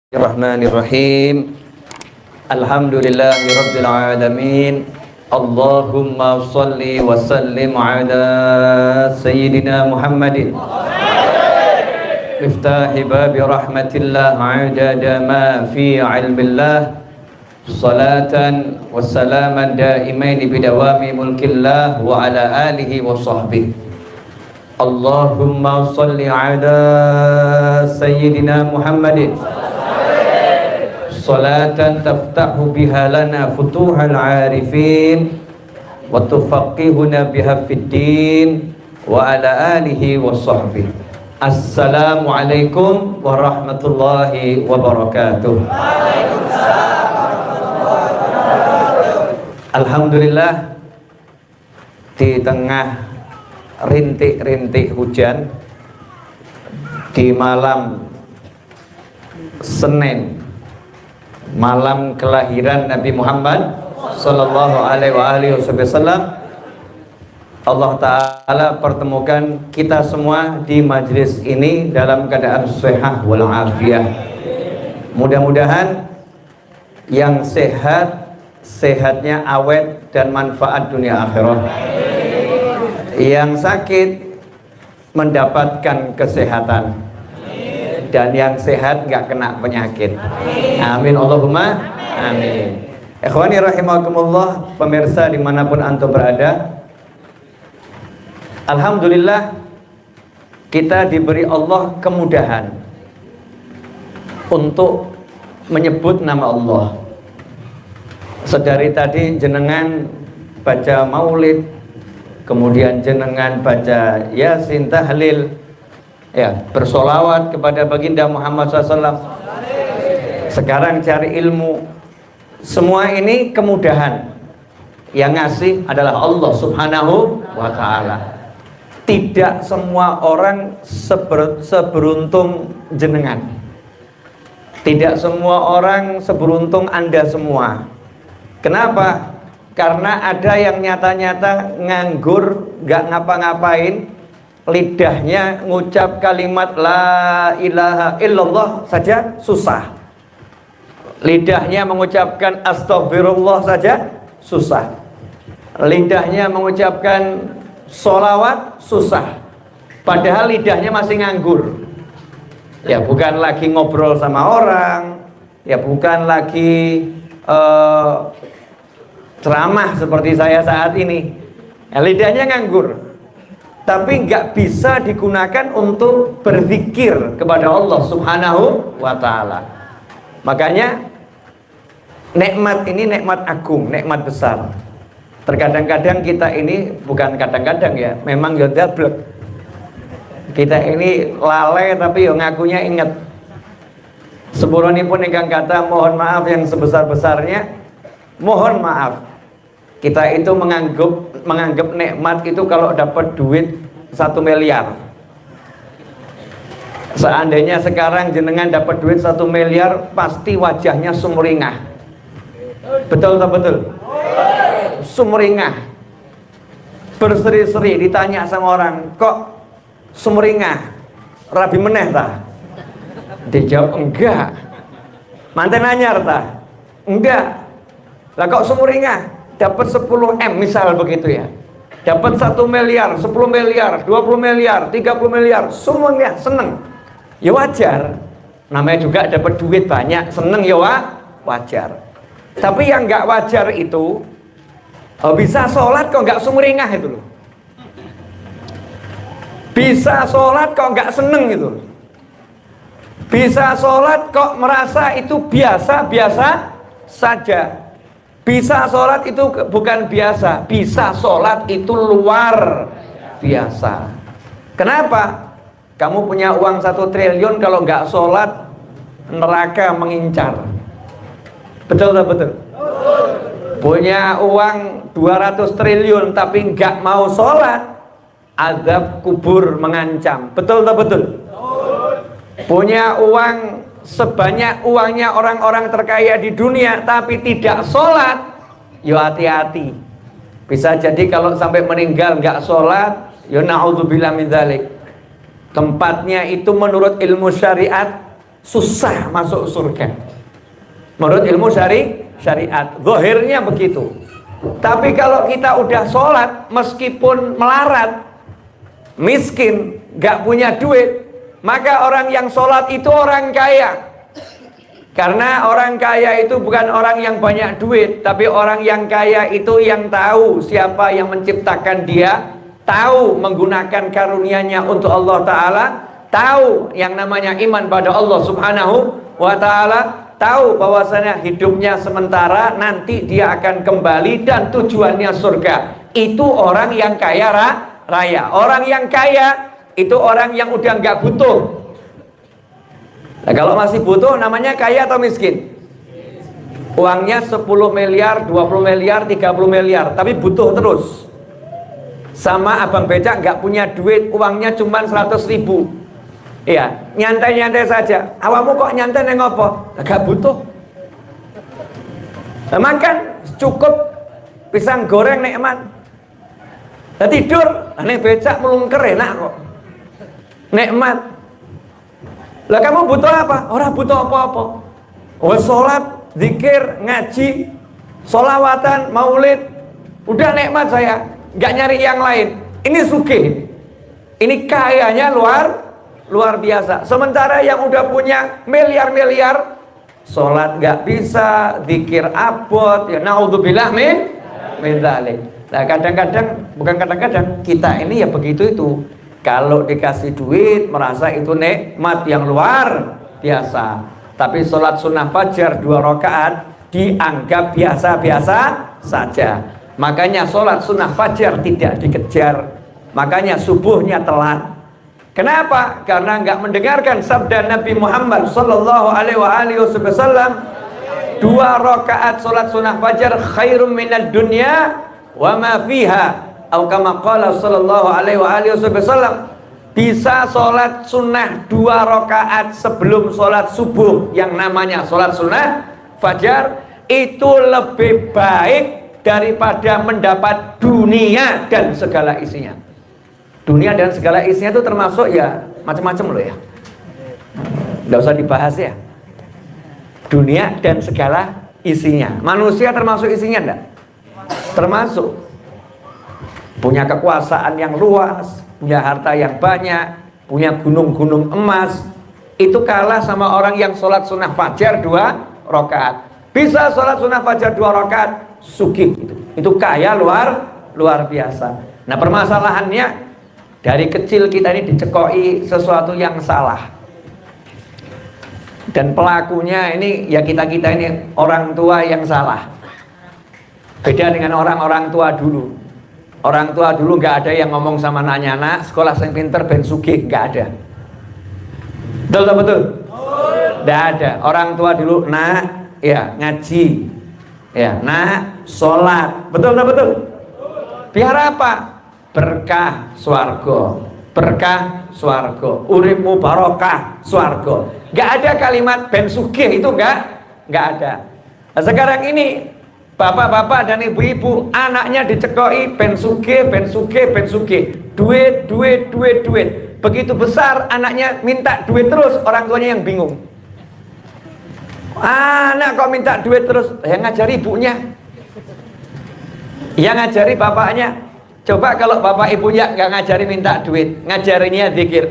Bismillahirrahmanirrahim. Alhamdulillahi rabbil alamin. Allahumma shalli wa sallim ala sayyidina Muhammadin miftahi babi rahmatillah adada ma fi ilmillah salatan wa salaman daimaini bidawami mulkillah wa ala alihi wa sahbihi. Allahumma shalli ala sayyidina Muhammadin salatan taftahu biha lana futuhal arifin wa tufaqihuna biha fid din wa ala alihi wa sahbihi. Assalamualaikum warahmatullahi wabarakatuh. Waalaikumsalam warahmatullahi wabarakatuh. Alhamdulillah, di tengah rintik-rintik hujan di malam Senin, malam kelahiran Nabi Muhammad sallallahu alaihi wasallam, Allah Ta'ala pertemukan kita semua di majlis ini dalam keadaan sehat wal afiyah. Mudah-mudahan yang sehat, sehatnya awet dan manfaat dunia akhirat. Yang sakit mendapatkan kesehatan, dan yang sehat nggak kena penyakit. Amin Allahumma amin. Ikhwani rahimakumullah, pemirsa dimanapun antum berada, alhamdulillah kita diberi Allah kemudahan untuk menyebut nama Allah. Sedari tadi jenengan baca maulid, kemudian jenengan baca yasin, tahlil, ya, bersolawat kepada baginda Muhammad SAW. Sekarang cari ilmu. Semua ini kemudahan. Yang ngasih adalah Allah Subhanahu wa Ta'ala. Tidak semua orang seberuntung jenengan. Tidak semua orang seberuntung Anda semua. Kenapa? Karena ada yang nyata-nyata nganggur, gak ngapa-ngapain, lidahnya ngucap kalimat la ilaha illallah saja susah, lidahnya mengucapkan astagfirullah saja susah, lidahnya mengucapkan sholawat susah, padahal lidahnya masih nganggur. Ya, bukan lagi ngobrol sama orang, ya bukan lagi ceramah seperti saya saat ini, ya, lidahnya nganggur, tapi nggak bisa digunakan untuk berzikir kepada Allah Subhanahu wa Ta'ala. Makanya nikmat ini nikmat agung, nikmat besar. Terkadang-kadang kita ini, bukan kadang-kadang ya, memang ya dablek, kita ini lalai tapi ya ngakunya inget. Sepuranipun ingkang kata mohon maaf yang sebesar-besarnya, mohon maaf. Kita itu menganggap nikmat itu kalau dapat duit 1 miliar. Seandainya sekarang jenengan dapat duit 1 miliar, pasti wajahnya sumringah. Betul tak betul? Sumringah, berseri-seri. Ditanya sama orang, kok sumringah? Rabi meneh ta? Dijawab enggak. Manten anyar ta? Enggak. Lah kok sumringah? Dapat 10 M misal begitu ya, dapat 1 miliar, 10 miliar, 20 miliar, 30 miliar, semuanya seneng, ya wajar. Namanya juga dapat duit banyak, seneng ya wajar. Tapi yang nggak wajar itu bisa sholat kok nggak sumringah itu loh, bisa sholat kok nggak seneng itu, bisa sholat kok merasa itu biasa-biasa saja. Bisa sholat itu bukan biasa, bisa sholat itu luar biasa. Kenapa? Kamu punya uang 1 triliun, kalau nggak sholat neraka mengincar. Betul tak betul? Punya uang 200 triliun tapi nggak mau sholat, azab kubur mengancam. Betul tak betul? Punya uang sebanyak uangnya orang-orang terkaya di dunia tapi tidak sholat, yo hati-hati. Bisa jadi kalau sampai meninggal nggak sholat, yo na'udzubillah min dzalik. Tempatnya itu menurut ilmu syariat susah masuk surga. Menurut ilmu syariat, zahirnya begitu. Tapi kalau kita udah sholat, meskipun melarat, miskin, gak punya duit, maka orang yang sholat itu orang kaya. Karena orang kaya itu bukan orang yang banyak duit, tapi orang yang kaya itu yang tahu siapa yang menciptakan dia, tahu menggunakan karunia-Nya untuk Allah Ta'ala, tahu yang namanya iman pada Allah Subhanahu wa Ta'ala, tahu bahwasanya hidupnya sementara, nanti dia akan kembali dan tujuannya surga. Itu orang yang kaya raya. Orang yang kaya itu orang yang udah nggak butuh. Nah, kalau masih butuh namanya kaya atau miskin? Uangnya 10 miliar, 20 miliar, 30 miliar, tapi butuh terus. Sama abang becak nggak punya duit, uangnya cuma 100.000. Iya, nyantai-nyantai saja. Awamu kok nyantai neng apa? Gak butuh. Nah, makan cukup, pisang goreng nikmat. Nah, tidur, neng becak melungker enak kok. Nikmat. Lah kamu butuh apa? Orang butuh apa-apa. Sholat, zikir, ngaji, sholawatan, maulid, udah nikmat saya, nggak nyari yang lain. Ini sugih. Ini kayanya luar biasa. Sementara yang udah punya miliar-miliar, sholat nggak bisa, zikir abot, ya naudzubillah min dzalik. Nah, kadang-kadang, bukan kadang-kadang, kita ini ya begitu itu. Kalau dikasih duit merasa itu nikmat yang luar biasa. Tapi sholat sunnah fajar 2 rakaat dianggap biasa-biasa saja. Makanya sholat sunnah fajar tidak dikejar. Makanya subuhnya telat. Kenapa? Karena nggak mendengarkan sabda Nabi Muhammad Sallallahu Alaihi Wasallam, 2 rakaat sholat sunnah fajar khairum minad dunya wa ma fiha. Atau kama qala sallallahu alaihi wasallam, bisa sholat sunnah 2 rakaat sebelum sholat subuh yang namanya sholat sunnah fajar itu lebih baik daripada mendapat dunia dan segala isinya. Dunia dan segala isinya itu termasuk ya macam-macam loh ya, nggak usah dibahas ya. Dunia dan segala isinya. Manusia termasuk isinya enggak? Termasuk. Punya kekuasaan yang luas, punya harta yang banyak, punya gunung-gunung emas, itu kalah sama orang yang sholat sunnah fajar 2 rakaat. Bisa sholat sunnah fajar 2 rakaat, sugih itu kaya luar biasa. Nah, permasalahannya dari kecil kita ini dicekoi sesuatu yang salah, dan pelakunya ini ya kita-kita ini orang tua yang salah. Beda dengan orang-orang tua dulu. Orang tua dulu nggak ada yang ngomong sama nanya, nak sekolah yang pinter ben sugih, nggak ada. Betul? Nggak ada. Orang tua dulu, nak ya ngaji, ya nak sholat, betul. Biar apa? Berkah swarga, uripmu barokah swarga. Nggak ada kalimat ben sugih, itu nggak ada. Nah, sekarang ini bapak-bapak dan ibu-ibu, anaknya dicekoi ben sugih, duit. Begitu besar anaknya minta duit terus, orang tuanya yang bingung. Anak kok minta duit terus? Yang ngajari ibunya, yang ngajari bapaknya. Coba kalau bapak ibunya nggak ngajari minta duit, ngajarinya zikir,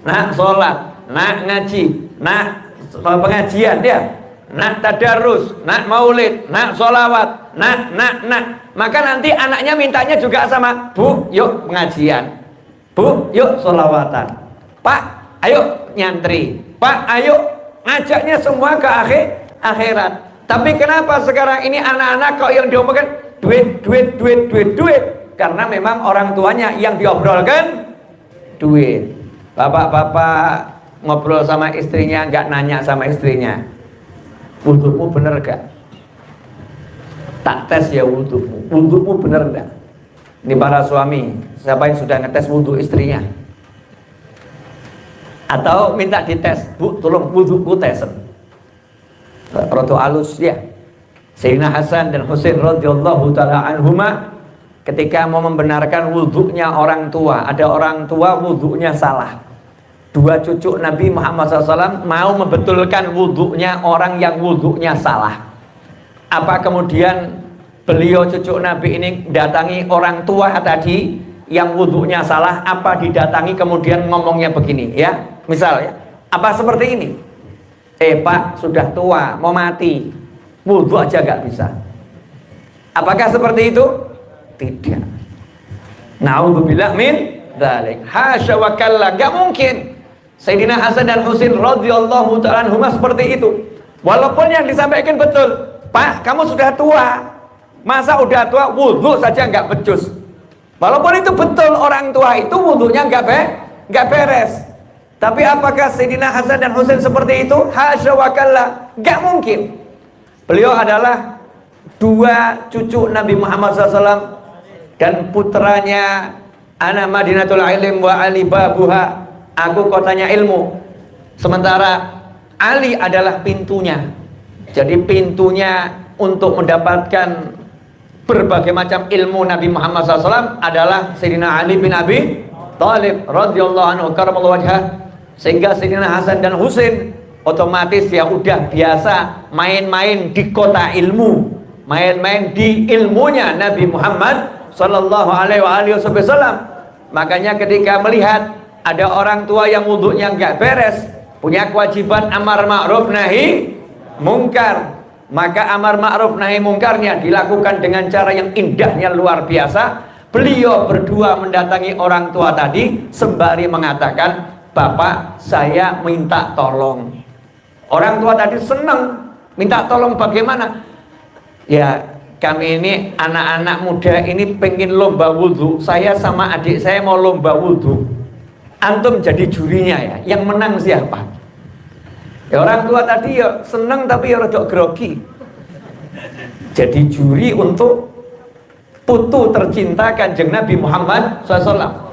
nah sholat, nah ngaji, nah pengajian dia, nak tadarus, nak maulid, nak sholawat, nak. Maka nanti anaknya mintanya juga sama, bu, yuk pengajian, bu, yuk sholawatan, pak, ayo nyantri, pak, ayo ngajaknya semua ke akhirat. Tapi kenapa sekarang ini anak-anak kok yang diomongkan duit? Karena memang orang tuanya yang diobrolkan duit. Bapak-bapak ngobrol sama istrinya nggak nanya sama istrinya, wudhumu bener gak? Tak tes ya wudhumu bener gak? Ini para suami, siapa yang sudah ngetes wudhu istrinya? Atau minta dites, bu tolong wudhuku tesen. Roto alus ya. Sayyidina Hasan dan Husain radhiyallahu ta'ala anhuma ketika mau membenarkan wudhunya orang tua, ada orang tua wudhunya salah. Dua cucu Nabi Muhammad SAW mau membetulkan wudhunya orang yang wudhunya salah. Apa kemudian beliau cucu Nabi ini datangi orang tua tadi yang wudhunya salah? Apa didatangi kemudian ngomongnya begini ya? Misal ya, apa seperti ini? Pak sudah tua mau mati, wudhu aja gak bisa. Apakah seperti itu? Tidak. Na'udzubillah min dzalik. Hasya wa kalla, gak mungkin. Sayyidina Hasan dan Husain radhiyallahu ta'ala anhuma seperti itu. Walaupun yang disampaikan betul, Pak, kamu sudah tua, masa udah tua wudhu saja nggak becus. Walaupun itu betul, orang tua itu wudhunya nggak beres. Tapi apakah Sayyidina Hasan dan Husain seperti itu? Hasya wa kalla, nggak mungkin. Beliau adalah dua cucu Nabi Muhammad SAW dan putranya, ana Madinatul Ilm wa Ali babuha, aku kotanya ilmu. Sementara Ali adalah pintunya. Jadi pintunya untuk mendapatkan berbagai macam ilmu Nabi Muhammad SAW adalah Sayyidina Ali bin Abi Thalib radhiyallahu anhu karamallahu wajhah. Sehingga Sayyidina Hasan dan Husain otomatis ya udah biasa main-main di kota ilmu, main-main di ilmunya Nabi Muhammad sallallahu alaihi wasallam. Makanya ketika melihat ada orang tua yang wudhunya nggak beres, punya kewajiban amar ma'ruf nahi mungkar, maka amar ma'ruf nahi mungkarnya dilakukan dengan cara yang indahnya luar biasa. Beliau berdua mendatangi orang tua tadi sembari mengatakan, Bapak saya minta tolong. Orang tua tadi senang, minta tolong bagaimana? Ya kami ini anak-anak muda ini pengen lomba wudhu, saya sama adik saya mau lomba wudhu, antum jadi jurinya ya, yang menang siapa? Ya orang tua tadi ya seneng tapi ya rada grogi. Jadi juri untuk putu tercinta Kanjeng Nabi Muhammad SAW,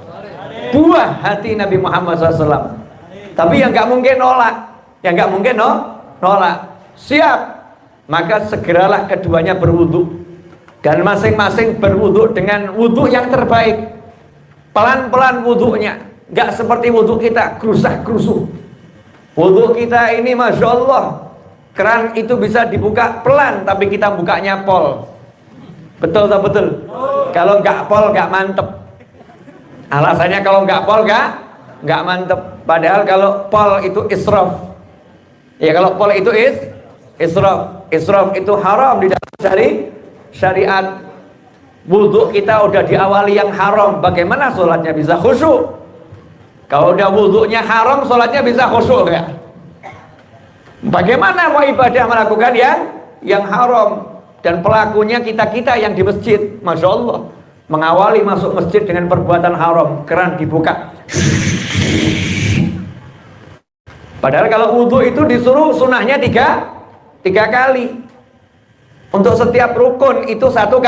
buah hati Nabi Muhammad SAW. Tapi yang nggak mungkin nolak, yang nggak mungkin nolak. Siap, maka segeralah keduanya berwudhu dan masing-masing berwudhu dengan wudhu yang terbaik. Pelan-pelan wudhunya, nggak seperti wudhu kita gerusah-gerusuh. Wudhu kita ini Masya Allah, keran itu bisa dibuka pelan, tapi kita bukanya pol. Betul tak betul? Kalau nggak pol nggak mantep. Alasannya kalau nggak pol nggak mantep. Padahal kalau pol itu israf. Ya kalau pol itu israf. Israf itu haram di dalam syariat. Wudhu kita udah diawali yang haram, bagaimana sholatnya bisa khusyuk? Kalau udah wudhunya haram, sholatnya bisa khusyuk ya? Bagaimana mau ibadah melakukan yang haram? Dan pelakunya kita-kita yang di masjid, Masya Allah, mengawali masuk masjid dengan perbuatan haram, keran dibuka. Padahal kalau wudhu itu disuruh sunahnya tiga kali. Untuk setiap rukun itu satu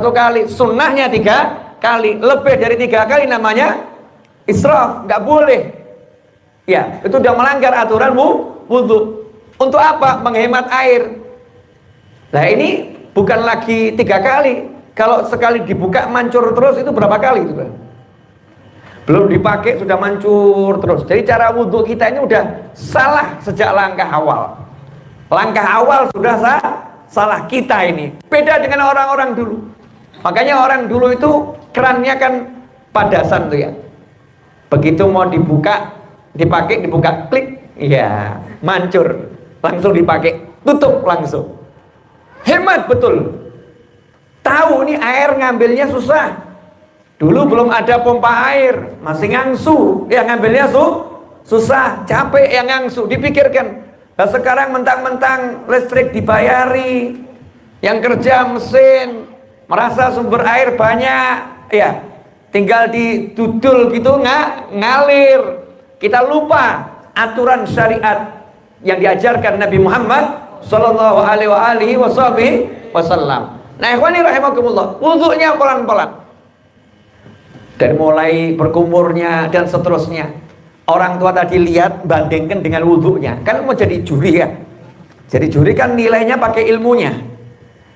kali, sunnahnya 3 kali. Lebih dari 3 kali namanya israf, nggak boleh. Ya, itu udah melanggar aturan wudhu. Untuk apa? Menghemat air. Nah ini bukan lagi 3 kali. Kalau sekali dibuka mancur terus itu berapa kali itu kan? Belum dipakai sudah mancur terus. Jadi cara wudhu kita ini udah salah sejak langkah awal. Langkah awal sudah salah kita ini. Beda dengan orang-orang dulu. Makanya orang dulu itu kerannya kan padasan tuh ya. Begitu mau dipakai, dibuka, klik, ya mancur, langsung dipakai, tutup langsung. Hemat betul. Tahu nih air ngambilnya susah. Dulu belum ada pompa air, masih ngangsu, ya ngambilnya susah, capek yang ngangsu, dipikirkan. Nah sekarang mentang-mentang listrik dibayari, yang kerja mesin, merasa sumber air banyak, ya tinggal didudul gitu ngalir. Kita lupa aturan syariat yang diajarkan Nabi Muhammad sallallahu alaihi wasallam. Nah, ikhwani rahimakumullah, wudhunya pelan-pelan. Dan mulai berkumurnya dan seterusnya. Orang tua tadi lihat bandingkan dengan wudhunya. Kan mau jadi juri ya. Jadi juri kan nilainya pakai ilmunya.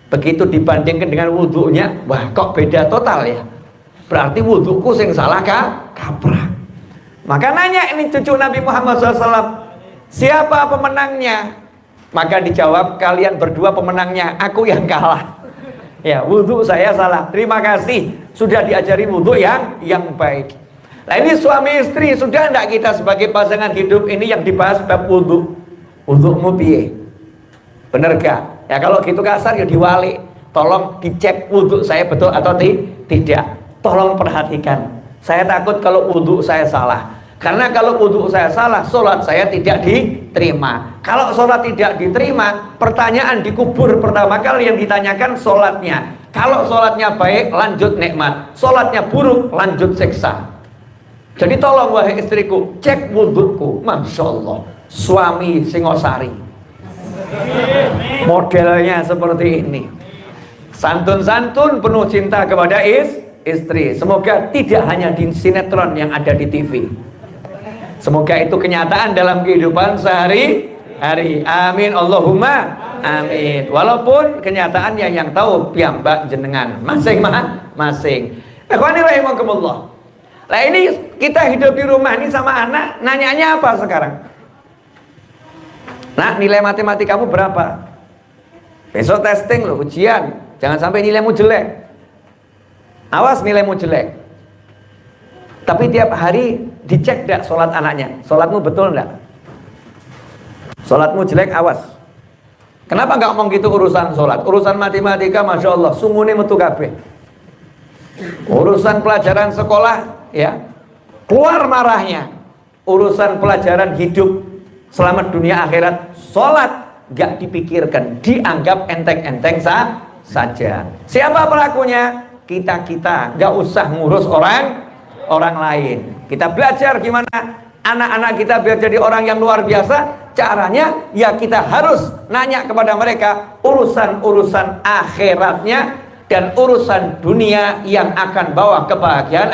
Begitu dibandingkan dengan wudhunya, wah kok beda total ya. Berarti wudhuku sing salah kaprah. Maka nanya ini cucu Nabi Muhammad SAW, siapa pemenangnya? Maka dijawab, kalian berdua pemenangnya, aku yang kalah. Ya, wudhu saya salah. Terima kasih sudah diajari wudhu yang baik. Nah ini suami istri, sudah tidak kita sebagai pasangan hidup ini yang dibahas bab wudhu. Wudhumu piye? Bener gak? Ya kalau gitu kasar ya diwali. Tolong dicek wudhu saya betul atau tidak. Tolong perhatikan. Saya takut kalau wudhu saya salah. Karena kalau wudhu saya salah, sholat saya tidak diterima. Kalau sholat tidak diterima, pertanyaan dikubur pertama kali yang ditanyakan sholatnya. Kalau sholatnya baik, lanjut nikmat. Sholatnya buruk, lanjut siksa. Jadi tolong wahai istriku, cek wudhuku. Masya Allah, suami Singosari modelnya seperti ini. Santun-santun penuh cinta kepada istri. Semoga tidak hanya di sinetron yang ada di TV. Semoga itu kenyataan dalam kehidupan sehari-hari. Amin Allahumma amin. Walaupun kenyataannya yang tahu piyambak jenengan masing-masing. Ikhwani rahimakumullah. Nah ini kita hidup di rumah ini sama anak, nanyanya apa sekarang? Nak, nilai matematikamu berapa? Besok testing loh, ujian. Jangan sampai nilaimu jelek. Awas nilaimu jelek. Tapi tiap hari dicek gak sholat anaknya? Sholatmu betul gak? Sholatmu jelek, awas. Kenapa gak ngomong gitu urusan sholat? Urusan matematika, Masya Allah, sungguhnya metu kabeh. Urusan pelajaran sekolah, ya, keluar marahnya. Urusan pelajaran hidup, selamat dunia akhirat, sholat gak dipikirkan, dianggap enteng-enteng saja. Siapa pelakunya? Kita gak usah ngurus orang lain. Kita belajar gimana anak-anak kita biar jadi orang yang luar biasa. Caranya ya kita harus nanya kepada mereka urusan-urusan akhiratnya dan urusan dunia yang akan bawa kebahagiaan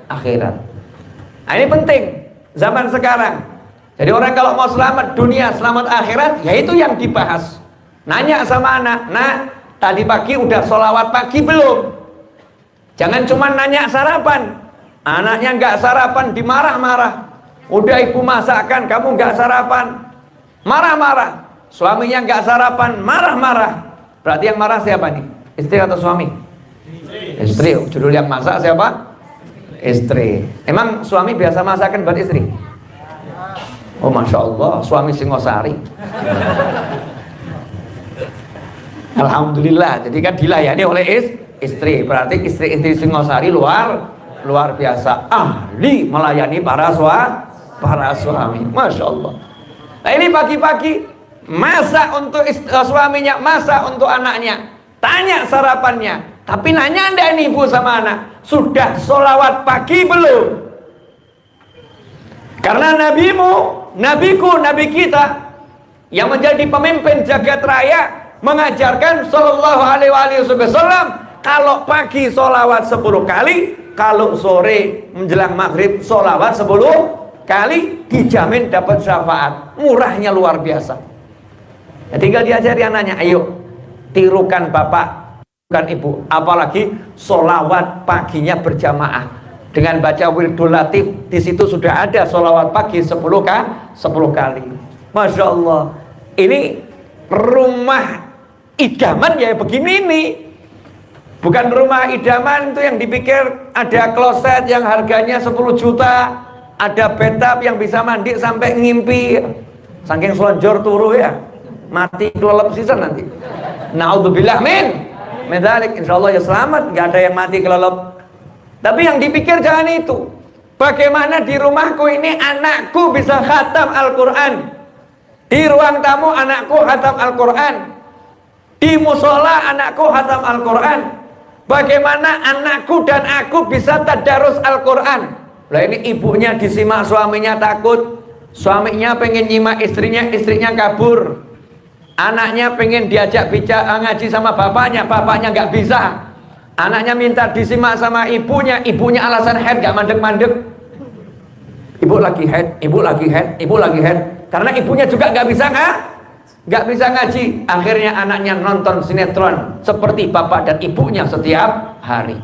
akhirat. Nah, ini penting zaman sekarang. Jadi orang kalau mau selamat dunia, selamat akhirat, ya itu yang dibahas. Nanya sama anak, nah tadi pagi udah sholawat pagi belum? Jangan cuma nanya sarapan. Anaknya nggak sarapan dimarah-marah. Udah ibu masakkan, kamu nggak sarapan, marah-marah. Suaminya nggak sarapan, marah-marah. Berarti yang marah siapa nih? Istri atau suami? Istri. Judul yang masak siapa? Istri. Emang suami biasa masakan buat istri? Oh Masya Allah, suami Singosari. Alhamdulillah. Jadi kan dilayani oleh istri. Berarti istri-istri Singosari luar biasa, ahli melayani para suami. Masya Allah. Nah ini pagi-pagi masak untuk suaminya, masak untuk anaknya, tanya sarapannya. Tapi nanya anda ini ibu sama anak, sudah sholawat pagi belum? Karena nabiku, nabi kita yang menjadi pemimpin jagat raya mengajarkan sallallahu alaihi wasallam, kalau pagi sholawat 10 kali, kalau sore menjelang maghrib sholawat 10 kali, dijamin dapat syafaat. Murahnya luar biasa. Ya, tinggal diajari anaknya, ayo tirukan bapak, tirukan ibu. Apalagi sholawat paginya berjamaah dengan baca wirdul latif. Di situ sudah ada sholawat pagi 10 kali. Masya Allah. Ini rumah idaman ya begini nih. Bukan rumah idaman itu yang dipikir ada kloset yang harganya 10 juta, ada bathtub yang bisa mandi sampai ngimpi. Saking selonjor turu ya, mati kelelep sisan nanti. Naudzubillah min dzalik. Insyaallah ya selamat, nggak ada yang mati kelelep. Tapi yang dipikir jangan itu. Bagaimana di rumahku ini anakku bisa khatam Al-Quran, di ruang tamu anakku khatam Al-Quran, di musola anakku khatam Al-Quran. Bagaimana anakku dan aku bisa tadarus Al-Quran? Lah ini ibunya disimak suaminya takut, suaminya pengen nyimak istrinya, istrinya kabur. Anaknya pengen diajak bicara ngaji sama bapaknya, bapaknya nggak bisa. Anaknya minta disimak sama ibunya, ibunya alasan head nggak mandek-mandek. Ibu lagi head, ibu lagi head, ibu lagi head. Karena ibunya juga nggak bisa ngaji. Akhirnya anaknya nonton sinetron seperti bapak dan ibunya setiap hari.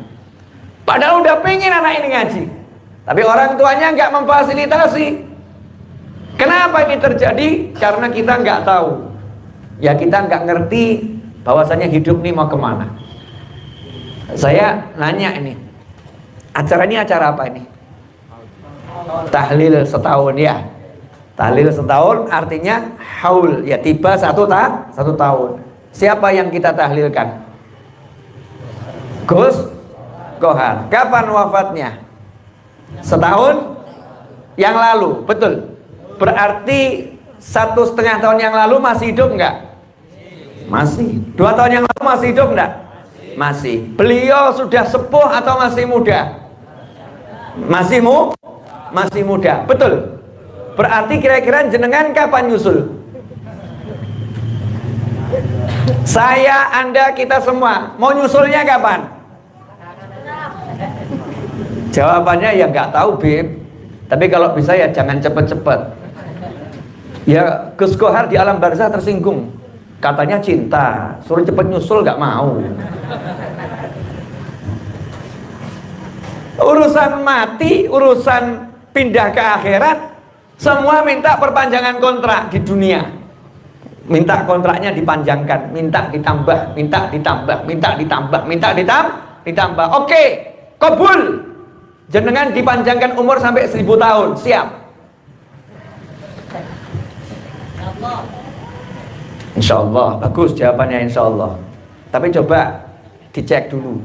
Padahal udah pengen anak ini ngaji, Tapi orang tuanya nggak memfasilitasi. Kenapa ini terjadi? Karena kita nggak tahu. Ya kita nggak ngerti bahwasanya hidup ini mau kemana. Saya nanya ini, acara ini acara apa ini? Tahlil setahun ya. Tahlil setahun artinya haul, ya tiba satu tahun. Siapa yang kita tahlilkan? Gus Kohar. Kapan wafatnya? Setahun yang lalu, betul. Berarti 1,5 tahun yang lalu masih hidup enggak? Masih. 2 tahun yang lalu masih hidup enggak? Masih. Beliau sudah sepuh atau masih muda? Masih muda, betul. Berarti kira-kira jenengan kapan nyusul? Saya, Anda, kita semua mau nyusulnya kapan? Jawabannya ya nggak tahu, Bib. Tapi kalau bisa ya jangan cepet-cepet. Ya Gus Kohar di alam barzah tersinggung. Katanya cinta, suruh cepet nyusul nggak mau. Urusan mati, urusan pindah ke akhirat, semua minta perpanjangan kontrak di dunia. Minta kontraknya dipanjangkan, minta ditambah, minta ditambah, minta ditambah, minta ditambah. Oke, kabul. Jenengan dipanjangkan umur sampai 1000 tahun, siap? Insya Allah, bagus jawabannya insya Allah. Tapi coba dicek dulu.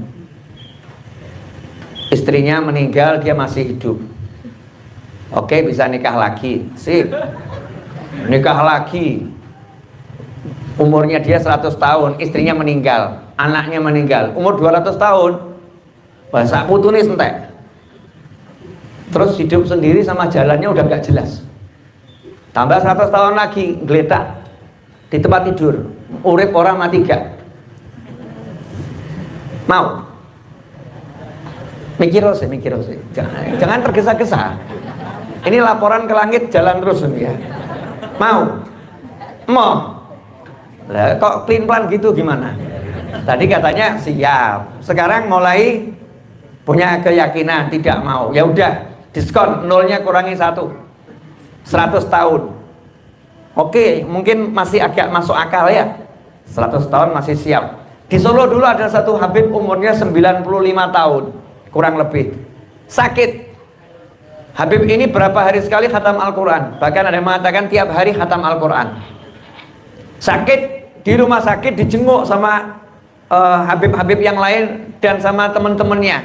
Istrinya meninggal, dia masih hidup. Oke, bisa nikah lagi, sip. Nikah lagi. Umurnya dia 100 tahun, istrinya meninggal, anaknya meninggal, umur 200 tahun. Bahasa putune entek. Terus hidup sendiri sama jalannya udah gak jelas. Tambah 100 tahun lagi, geletak di tempat tidur, urip orang mati gak? Mau? Mikir sih. Jangan tergesa-gesa. Ini laporan ke langit jalan terus ya. Mau? Lah kok pelin-pelan gitu gimana? Tadi katanya siap. Sekarang mulai punya keyakinan tidak mau. Ya udah, diskon, nolnya kurangi 1. 100 tahun. Oke, mungkin masih agak masuk akal ya. 100 tahun masih siap. Di Solo dulu ada satu Habib umurnya 95 tahun, kurang lebih. Sakit. Habib ini berapa hari sekali khatam Al-Quran. Bahkan ada yang mengatakan tiap hari khatam Al-Quran. Sakit, di rumah sakit dijenguk sama Habib-Habib yang lain dan sama teman-temannya.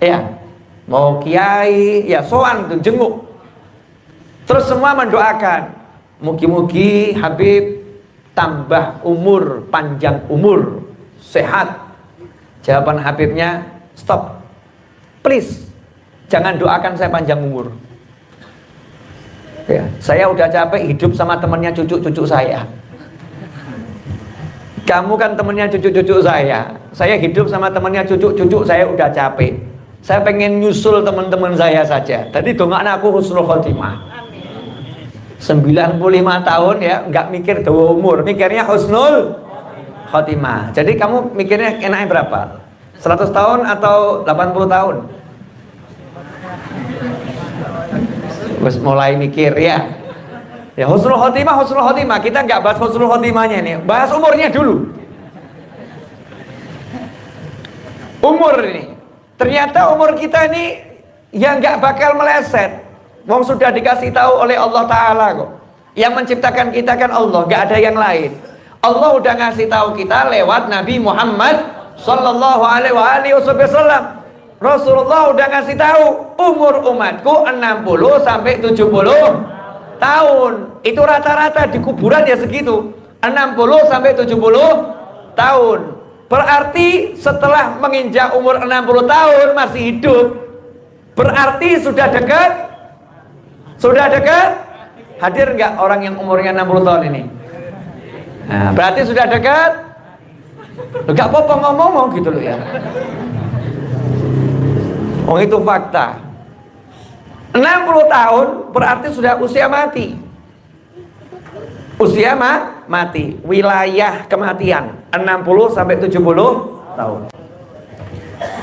Ya, mau kiai, ya soan tuh jenguk. Terus semua mendoakan, mugi-mugi Habib tambah umur, panjang umur, sehat. Jawaban Habibnya, stop, please, jangan doakan saya panjang umur. Ya, saya udah capek hidup sama temannya cucu-cucu saya. Kamu kan temannya cucu-cucu saya hidup sama temannya cucu-cucu saya udah capek. Saya pengen nyusul teman-teman saya saja. Tadi dongakna aku husnul khotimah. 95 tahun ya, nggak mikir dawa umur, mikirnya husnul khotimah. Jadi kamu mikirnya enaknya berapa? 100 tahun atau 80 tahun? Terus mulai mikir ya. Ya husnul khotimah. Kita nggak bahas husnul khotimahnya nih, bahas umurnya dulu. Umur ini, ternyata umur kita ini ya nggak bakal meleset. Wong sudah dikasih tahu oleh Allah Ta'ala kok. Yang menciptakan kita kan Allah, nggak ada yang lain. Allah udah ngasih tahu kita lewat Nabi Muhammad Sallallahu Alaihi Wasallam. Rasulullah udah ngasih tahu umur umatku 60 sampai 70 tahun. Itu rata-rata di kuburan ya segitu, 60 sampai 70 tahun. Berarti setelah menginjak umur 60 tahun masih hidup, berarti sudah dekat. Hadir nggak orang yang umurnya 60 tahun ini? Nah, berarti sudah dekat. Nggak apa-apa ngomong gitu loh ya. Oh itu fakta. 60 tahun berarti sudah usia mati. Usia mati, wilayah kematian 60 sampai 70 tahun.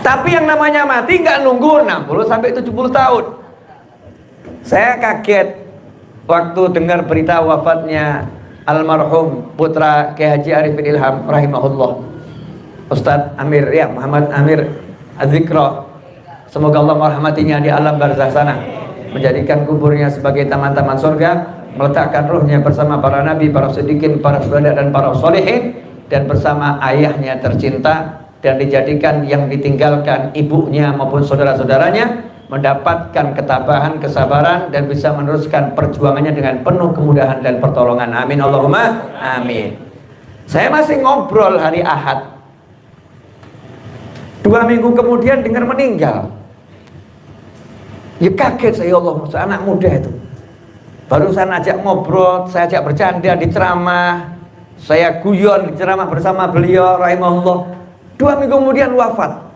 Tapi yang namanya mati nggak nunggu 60 sampai 70 tahun. Saya kaget waktu dengar berita wafatnya almarhum putra Kiai Haji Arifin Ilham rahimahullah, Ustadz Amir ya, Muhammad Amir Adzikra. Semoga Allah merahmatinya di alam barzakh sana, menjadikan kuburnya sebagai taman-taman surga, meletakkan ruhnya bersama para nabi, para siddiqin, para syuhada dan para sholihin, dan bersama ayahnya tercinta, dan dijadikan yang ditinggalkan ibunya maupun saudara-saudaranya mendapatkan ketabahan, kesabaran, dan bisa meneruskan perjuangannya dengan penuh kemudahan dan pertolongan. Amin Allahumma amin. Saya masih ngobrol hari Ahad, 2 minggu kemudian dengar meninggal. Ya kaget saya, Allah, anak muda itu. Baru saya ajak ngobrol, saya ajak bercanda di ceramah, saya guyon di ceramah bersama beliau rahimahullah. 2 minggu kemudian wafat.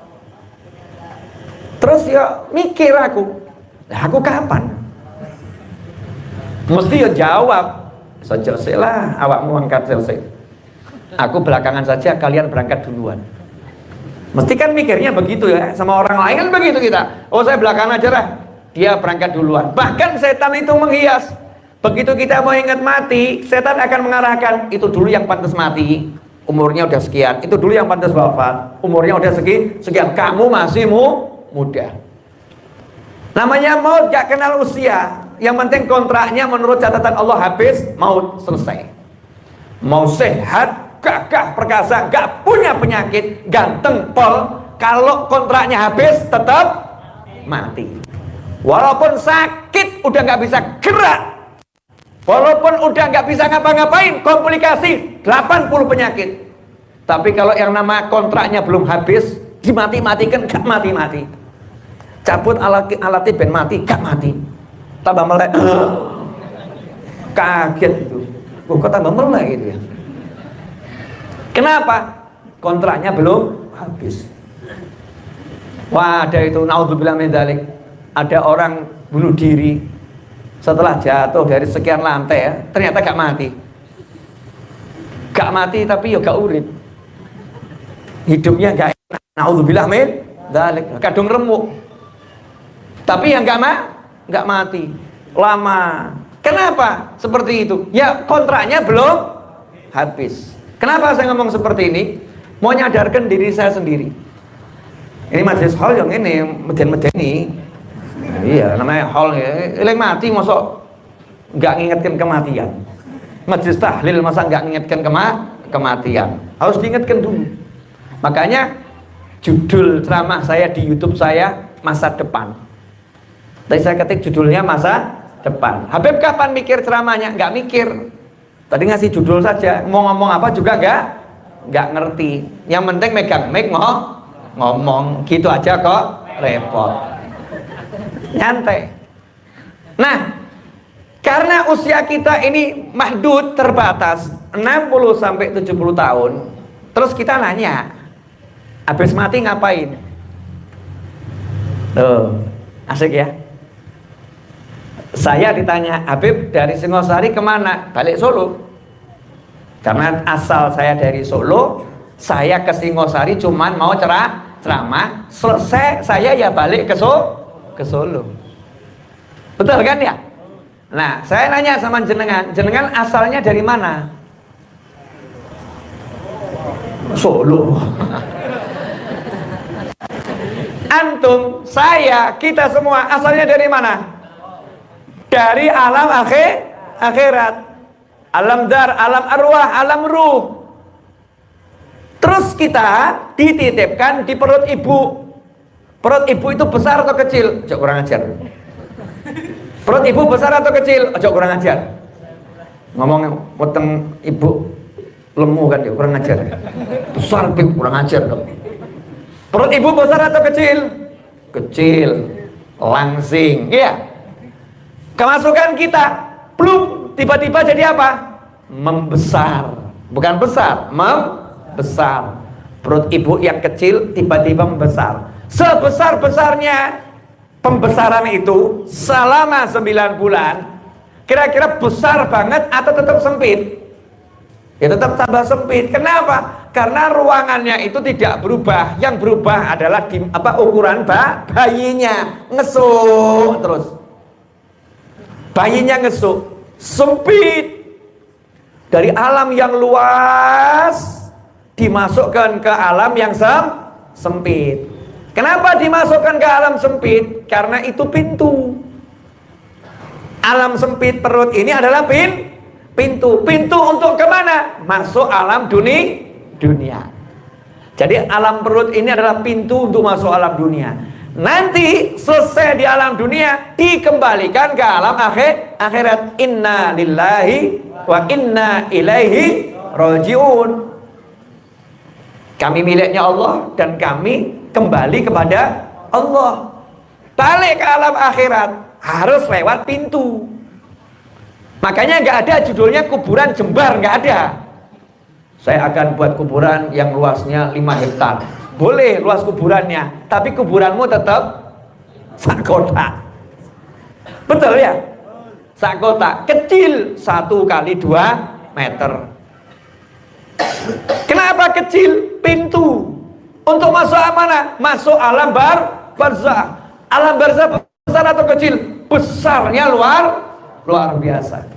Terus ya mikir aku kapan? Mesti ya jawab, sejak lah awakmu angkat selesai. Aku belakangan saja, kalian berangkat duluan. Mesti kan mikirnya begitu ya, sama orang lain kan begitu kita. Oh saya belakangan aja lah, dia berangkat duluan. Bahkan setan itu menghias. Begitu kita mau ingat mati, setan akan mengarahkan, itu dulu yang pantas mati, umurnya udah sekian. Itu dulu yang pantas wafat, umurnya udah sekian. Kamu masih muda. Namanya maut gak kenal usia. Yang penting kontraknya menurut catatan Allah habis, maut selesai. Mau sehat, gagah, perkasa, gak punya penyakit, ganteng, pol, kalau kontraknya habis tetap mati. Walaupun sakit udah gak bisa gerak, walaupun udah gak bisa ngapa-ngapain, komplikasi 80 penyakit. Tapi kalau yang nama kontraknya belum habis, dimati-matikan gak mati-mati. Cabut alatnya ben mati, gak mati. Tambah melek, kaget itu. Kok tambah melek gitu ya? Kenapa? Kontraknya belum habis. Wah, ada itu, naudzubillah min dzalik. Ada orang bunuh diri setelah jatuh dari sekian lantai ya, ternyata gak mati. Gak mati tapi ya gak urip. Hidupnya gak enak. Naudzubillah min dzalik. Kadung remuk. Tapi yang nggak mati lama. Kenapa seperti itu? Ya kontraknya belum habis. Kenapa saya ngomong seperti ini? Mau nyadarkan diri saya sendiri. Ini majelis hall yang ini meden-medeni. Iya, namanya hall ya. Yang mati masuk nggak ngingetkan kematian. Majelis tahlil masa nggak ngingetkan kematian. Harus diingatkan dulu. Makanya judul ceramah saya di YouTube saya masa depan. Tadi saya ketik judulnya masa depan. Habib kapan mikir ceramahnya? Nggak mikir. Tadi ngasih judul saja. Mau ngomong apa juga nggak ngerti. Yang penting megang mic mau ngomong. Gitu aja kok repot. Nyantai. Nah, karena usia kita ini mahdud terbatas 60 sampai 70 tahun. Terus kita nanya, habis mati ngapain? Tuh, asik ya. Saya ditanya, Habib dari Singosari kemana? Balik Solo. Karena asal saya dari Solo, saya ke Singosari cuman mau ceramah. Selesai saya ya balik ke Solo. Betul kan ya? Nah, saya nanya sama jenengan asalnya dari mana? Solo. Antum, saya, kita semua asalnya dari mana? Dari alam akhirat, alam dar, alam arwah, alam ruh. Terus kita dititipkan di perut ibu. Perut ibu itu besar atau kecil? Ojo kurang ajar. Perut ibu besar atau kecil? Ojo kurang ajar. Ngomong weteng ibu lemu kan dia, kurang ajar. Besar bib, kurang ajar dong. Perut ibu besar atau kecil? Kecil, langsing, iya. Kemasukan kita belum tiba-tiba jadi apa? Membesar. Bukan besar, membesar. Perut ibu yang kecil tiba-tiba membesar. Sebesar-besarnya pembesaran itu selama 9 bulan, kira-kira besar banget atau tetap sempit? Ya tetap tambah sempit. Kenapa? Karena ruangannya itu tidak berubah. Yang berubah adalah ukuran bayinya. Ngesuk terus. Bayinya ngesuk. Sempit. Dari alam yang luas dimasukkan ke alam yang sempit. Kenapa dimasukkan ke alam sempit? Karena itu pintu. Alam sempit perut ini adalah pintu. Pintu untuk kemana? Masuk alam dunia. Jadi alam perut ini adalah pintu untuk masuk alam dunia. Nanti selesai di alam dunia dikembalikan ke alam akhirat. Inna lillahi wa inna ilaihi rajiun. Kami miliknya Allah dan kami kembali kepada Allah. Balik ke alam akhirat harus lewat pintu. Makanya nggak ada judulnya kuburan jembar, nggak ada. Saya akan buat kuburan yang luasnya 5 hektar. Boleh luas kuburannya, tapi kuburanmu tetap sak kotak. Betul ya? Sak kotak kecil 1 kali 2 meter. Kenapa kecil? Pintu untuk masuk mana? Masuk alam barzah. Alam barzah besar atau kecil? Besarnya luar biasa.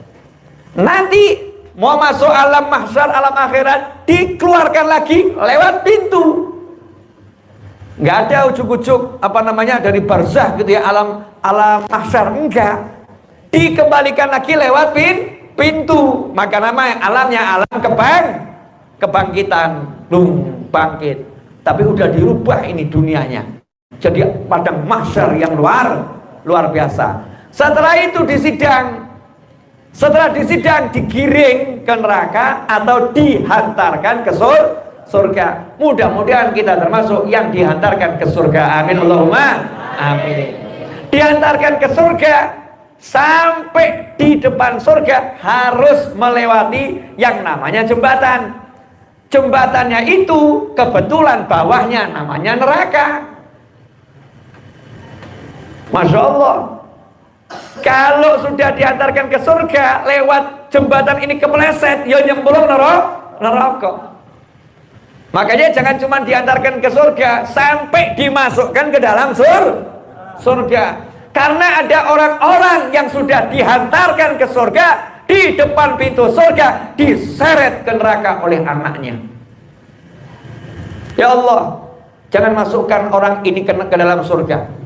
Nanti mau masuk alam mahsyar, alam akhirat, dikeluarkan lagi lewat pintu. Nggak ada ujuk-ujuk dari barzah gitu ya, alam mahsyar, enggak. Dikembalikan lagi lewat pintu. Maka namanya alamnya alam kebangkitan, bangkit. Tapi udah dirubah ini dunianya. Jadi padang mahsyar yang luar biasa. Setelah itu disidang. Setelah disidang digiring ke neraka atau dihantarkan ke surga. Mudah-mudahan kita termasuk yang dihantarkan ke surga. Amin Allahumma amin. Dihantarkan ke surga, sampai di depan surga harus melewati yang namanya jembatan. Jembatannya itu kebetulan bawahnya namanya neraka. Masya Allah. Kalau sudah diantarkan ke surga lewat jembatan ini kepleset, ya nyemplung neraka. Makanya jangan cuma diantarkan ke surga, sampai dimasukkan ke dalam surga. Karena ada orang-orang yang sudah dihantarkan ke surga, di depan pintu surga diseret ke neraka oleh anaknya. Ya Allah, jangan masukkan orang ini ke dalam surga.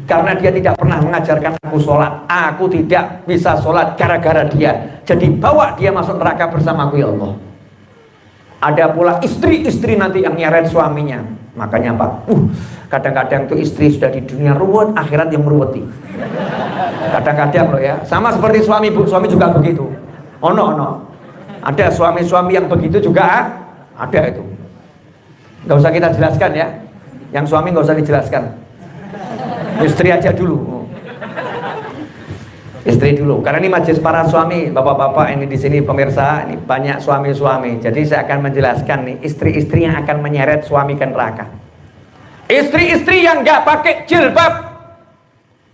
Karena dia tidak pernah mengajarkan aku sholat. Aku tidak bisa sholat gara-gara dia. Jadi bawa dia masuk neraka bersamaku ya Allah. Ada pula istri-istri nanti yang nyeret suaminya. Makanya apa? Kadang-kadang tuh istri sudah di dunia ruwet, akhirat yang meruweti. Kadang-kadang loh ya. Sama seperti suami, bu, suami juga begitu. No. Ada suami-suami yang begitu juga ada itu. Gak usah kita jelaskan ya. Yang suami gak usah dijelaskan. Istri aja dulu. Istri dulu. Karena ini majelis para suami, bapak-bapak ini di sini pemirsa, ini banyak suami-suami. Jadi saya akan menjelaskan nih istri-istri yang akan menyeret suami ke neraka. Istri-istri yang nggak pakai jilbab,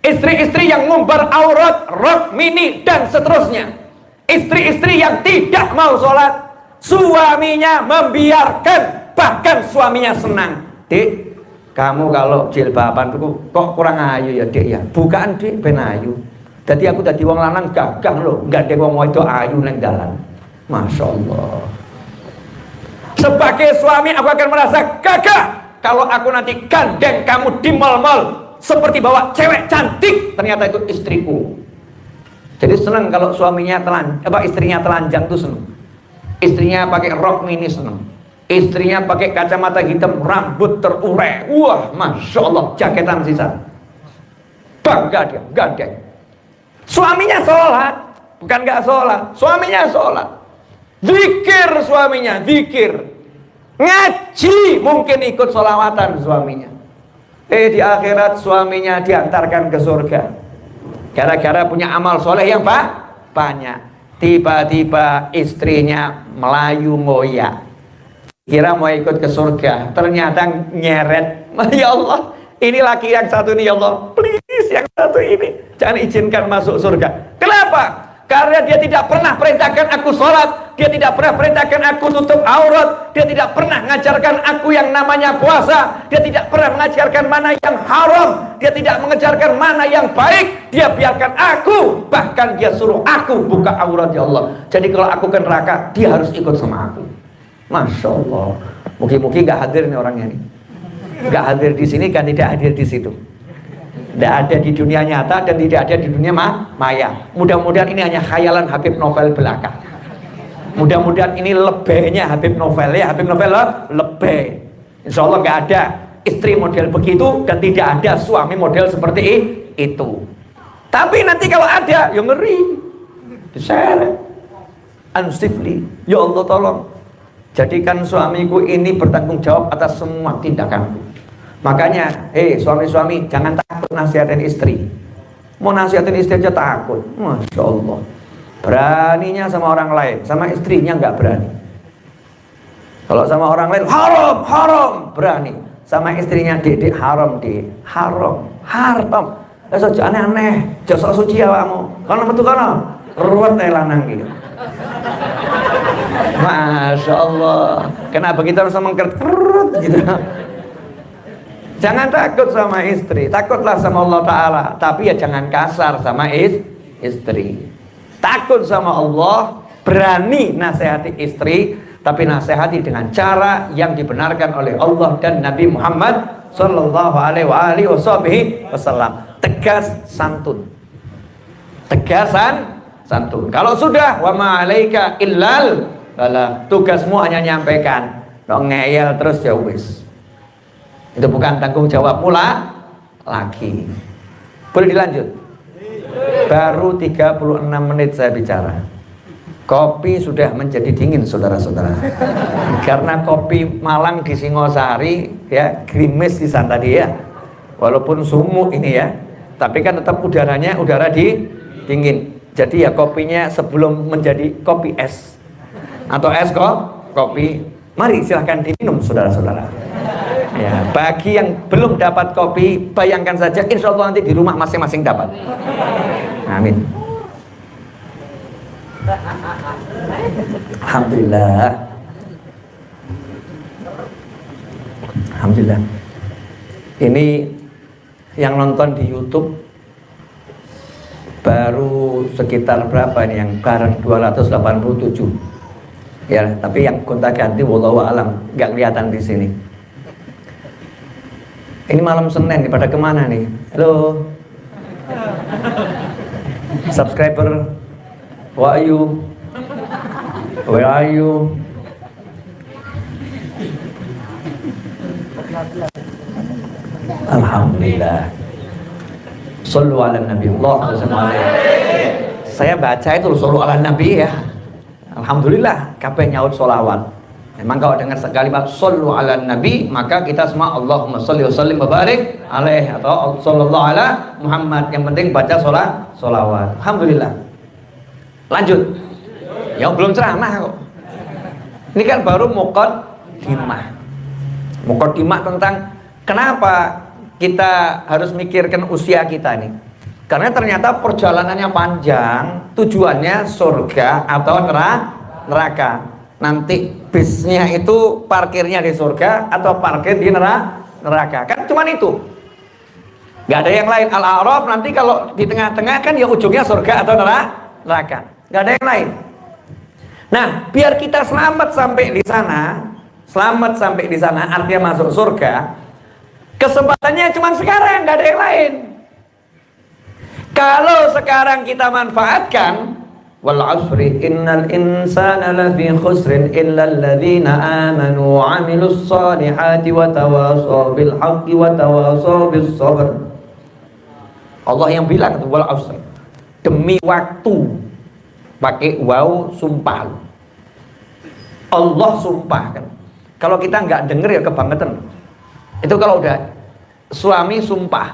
istri-istri yang ngumbar aurat, rok mini dan seterusnya. Istri-istri yang tidak mau sholat, suaminya membiarkan, bahkan suaminya senang. Dik, kamu kalau jilbaban kok kurang ayu ya Dek ya. Bukaan Dek ben ayu. Jadi aku tadi wong lanang gagah loh, enggak ada wong wedok ayu nang dalan. Masya Allah. Sebagai suami aku akan merasa gagah kalau aku nanti gandeng kamu di mal-mal seperti bawa cewek cantik, ternyata itu istriku. Jadi senang kalau suaminya istrinya telanjang tuh senang. Istrinya pakai rok mini senang. Istrinya pakai kacamata hitam, rambut terurai. Wah, Masya Allah, jaketan sisa. Bangga dia, gandeng. Suaminya sholat, bukan gak sholat. Suaminya sholat. Zikir suaminya, zikir. Ngaji, mungkin ikut sholawatan suaminya. Di akhirat suaminya diantarkan ke surga. Gara-gara punya amal soleh yang banyak. Tiba-tiba istrinya melayu ngoyak. Kira mau ikut ke surga, ternyata nyeret. Ya Allah, ini laki yang satu ini ya Allah, please yang satu ini jangan izinkan masuk surga. Kenapa? Karena dia tidak pernah perintahkan aku sholat, dia tidak pernah perintahkan aku tutup aurat, dia tidak pernah mengajarkan aku yang namanya puasa, dia tidak pernah mengajarkan mana yang haram, dia tidak mengajarkan mana yang baik, dia biarkan aku, bahkan dia suruh aku buka aurat, ya Allah. Jadi kalau aku ke neraka, dia harus ikut sama aku. Masya Allah. Mungkin-mungkin gak hadir nih orangnya nih, gak hadir di sini kan tidak hadir di situ. Tidak ada di dunia nyata dan tidak ada di dunia maya. Mudah-mudahan ini hanya khayalan Habib Novel belaka. Mudah-mudahan ini lebihnya Habib Novel, ya Habib Novel lebih. Insya Allah nggak ada istri model begitu dan tidak ada suami model seperti itu. Tapi nanti kalau ada, ya ngeri. Diseret. Ansifli, ya Allah tolong jadikan suamiku ini bertanggung jawab atas semua tindakanku. Makanya, suami-suami jangan takut nasihatin istri. Mau nasihatin istri aja takut. Masya Allah. Beraninya sama orang lain, sama istrinya nggak berani. Kalau sama orang lain haram, haram, berani. Sama istrinya dedek haram, haram, haram. Saja aneh-aneh, jasa suci awakmu. Kalau betul kana, ruwet lanang gitu. Masya Allah. Kenapa kita harus mengkerut gitu? Jangan takut sama istri, takutlah sama Allah Ta'ala. Tapi ya jangan kasar sama istri. Takut sama Allah, berani nasihati istri, tapi nasihati dengan cara yang dibenarkan oleh Allah dan Nabi Muhammad Sallallahu Alaihi Wasallam. Tegas santun. Tegasan santun. Kalau sudah, wa ma'alaika illal balagh. Tugasmu hanya nyampaikan. Dong ngeyel terus ya wis. Itu bukan tanggung jawab pula lagi. Boleh dilanjut? Baru 36 menit saya bicara. Kopi sudah menjadi dingin, saudara-saudara. Karena kopi Malang di Singosari, ya, gerimis di sana tadi ya. Walaupun sumuk ini ya, tapi kan tetap udaranya udara dingin. Jadi ya kopinya sebelum menjadi kopi es atau es kopi, mari silahkan diminum, saudara-saudara. Ya, bagi yang belum dapat kopi, bayangkan saja, insya Allah nanti di rumah masing-masing dapat. Amin. Alhamdulillah. Alhamdulillah. Ini yang nonton di YouTube baru sekitar berapa nih, yang barang 287. Ya, tapi yang gonta-ganti wallahu alam nggak kelihatan di sini. Ini malam Senin nih, pada kemana nih? Halo subscriber, where are you? Where are you? Alhamdulillah. Sallu ala Nabi Allah. Saya baca itu sallu ala Nabi ya. Alhamdulillah, kabeh nyaut sholawat. Memang kalau dengar kalimat sallu ala Nabi, maka kita semua Allahumma sholli wa sallim wa barik alaih atau sallallahu ala Muhammad. Yang penting baca sholawat. Alhamdulillah. Lanjut. Ya belum ceramah kok. Ini kan baru muqaddimah tentang kenapa kita harus mikirkan usia kita nih. Karena ternyata perjalanannya panjang, tujuannya surga atau neraka. Nanti bisnya itu parkirnya di surga atau parkir di neraka. Kan cuman itu. Gak ada yang lain. Al-A'raf nanti kalau di tengah-tengah kan ya ujungnya surga atau neraka. Gak ada yang lain. Nah, biar kita selamat sampai di sana, artinya masuk surga. Kesempatannya cuma sekarang, gak ada yang lain. Kalau sekarang kita manfaatkan, wal asri innal insana lafi khusrin illa alladhina amanu wa 'amilus solihati wa tawasaw bil haqqi wa tawasaw bis sabr. Allah yang bilang wal asri, demi waktu, pakai waw sumpah. Allah sumpah kan. Kalau kita nggak denger ya kebangetan. Itu kalau udah suami sumpah,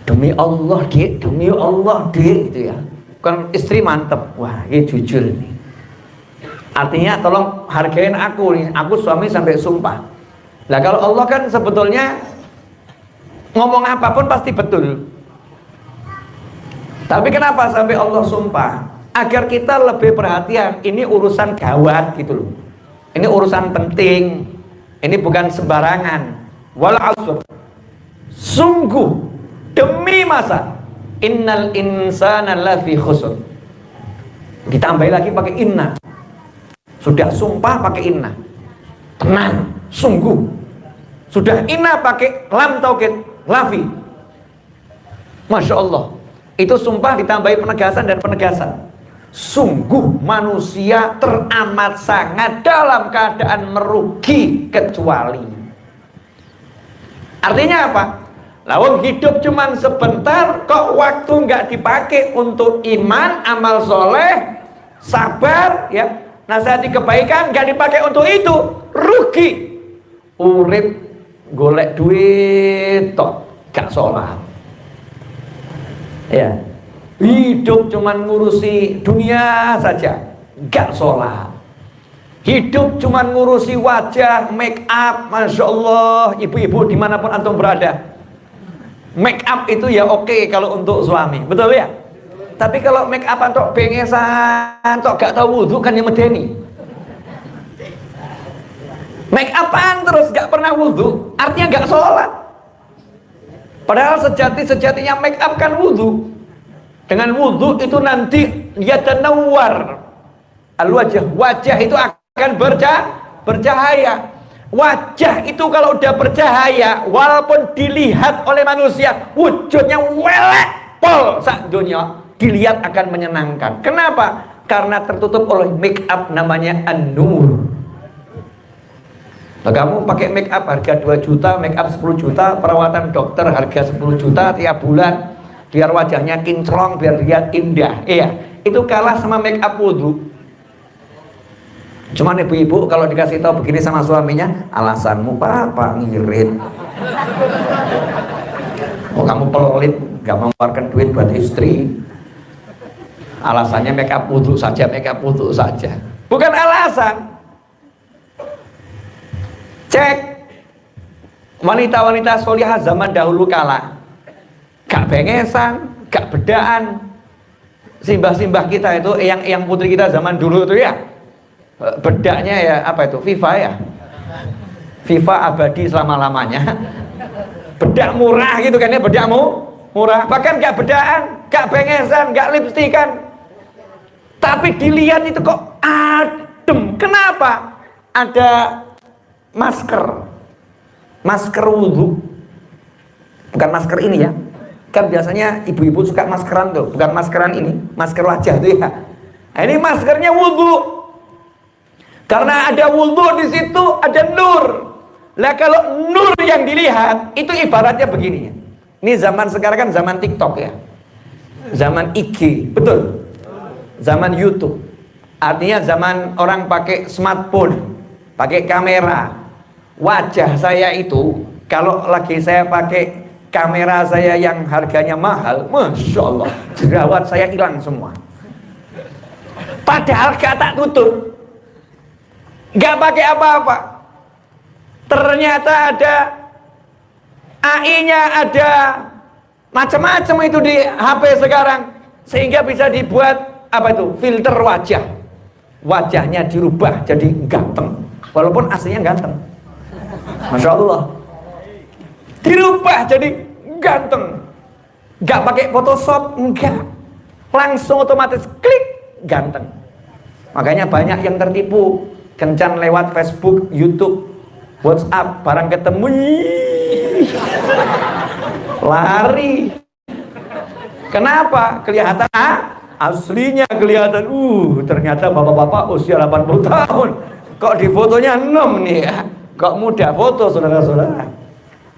demi Allah Dik, demi Allah Dik, gitu ya. Kan istri mantep, wah ini jujur nih. Artinya tolong hargain aku nih, aku suami sampai sumpah. Nah kalau Allah kan sebetulnya ngomong apapun pasti betul. Tapi kenapa sampai Allah sumpah? Agar kita lebih perhatian. Ini urusan gawat gitu loh. Ini urusan penting. Ini bukan sembarangan. Wal asr. Sungguh demi masa. Innal insana lafi khusr. Ditambahi lagi pakai inna. Sudah sumpah pakai inna. Tenang, sungguh. Sudah inna pakai lam taukid, lafi. Masya Allah. Itu sumpah ditambahi penegasan dan penegasan. Sungguh manusia teramat sangat dalam keadaan merugi kecuali. Artinya apa? Lawang hidup cuman sebentar, kok waktu nggak dipakai untuk iman, amal soleh, sabar, ya, nasihati kebaikan, nggak dipakai untuk itu, rugi. Urip golek duit, tok gak sholat. Ya, hidup cuman ngurusi dunia saja, gak sholat. Hidup cuman ngurusi wajah, make up, masya Allah, ibu-ibu dimanapun antum berada. Make up itu ya oke kalau untuk suami, betul ya? Tapi kalau make up untuk bengesan, untuk gak tahu wudhu kan yang medeni. Make upan terus gak pernah wudhu, artinya gak sholat. Padahal sejati-sejatinya make up kan wudhu. Dengan wudhu itu nanti yatanawwar al-wajah. Wajah itu akan bercahaya. Wajah itu kalau udah bercahaya, walaupun dilihat oleh manusia wujudnya welek pol sak dunia, dilihat akan menyenangkan. Kenapa? Karena tertutup oleh make up namanya an-nur. Nah, kamu pakai make up harga 2 juta, make up 10 juta, perawatan dokter harga 10 juta tiap bulan, biar wajahnya kinclong, biar lihat indah. Iya, itu kalah sama make up wudhu. Cuman ibu-ibu kalau dikasih tahu begini sama suaminya, alasanmu apa ngirit? Oh, kamu pelit, gak mau mengeluarkan duit buat istri. Alasannya make up wudhu saja, make up wudhu saja. Bukan alasan. Cek wanita-wanita solihah zaman dahulu kala, gak bengesan, gak bedaan. Simbah-simbah kita itu, yang putri kita zaman dulu itu ya, bedaknya ya apa itu, FIFA ya, FIFA abadi selama-lamanya. Bedak murah gitu kan ya, bedakmu murah, bahkan gak bedaan, gak bengesan, gak lipstikan. Tapi dilihat itu kok adem. Kenapa? Ada masker wudhu, bukan masker ini ya, kan biasanya ibu-ibu suka maskeran tuh, bukan maskeran ini, masker wajah tuh ya. Nah, ini maskernya wudhu, karena ada wudhu di situ ada nur. Lah kalau nur yang dilihat itu ibaratnya begini. Ini zaman sekarang kan zaman TikTok ya, zaman IG, betul, zaman YouTube. Artinya zaman orang pakai smartphone, pakai kamera. Wajah saya itu kalau lagi saya pakai kamera saya yang harganya mahal, masya Allah, jerawat saya hilang semua. Padahal gak tak tutup, gak pakai apa-apa. Ternyata ada AI-nya, ada macam-macam itu di HP sekarang, sehingga bisa dibuat apa itu, filter wajah. Wajahnya dirubah jadi ganteng, walaupun aslinya ganteng. Masya Allah, dirubah jadi ganteng, nggak pakai Photoshop, enggak, langsung otomatis klik ganteng. Makanya banyak yang tertipu, kencan lewat Facebook, YouTube, WhatsApp, barang ketemu lari. Kenapa? Kelihatan aslinya kelihatan, ternyata bapak-bapak usia 80 tahun, kok di fotonya 6 nih ya. Kok mudah foto, saudara-saudara.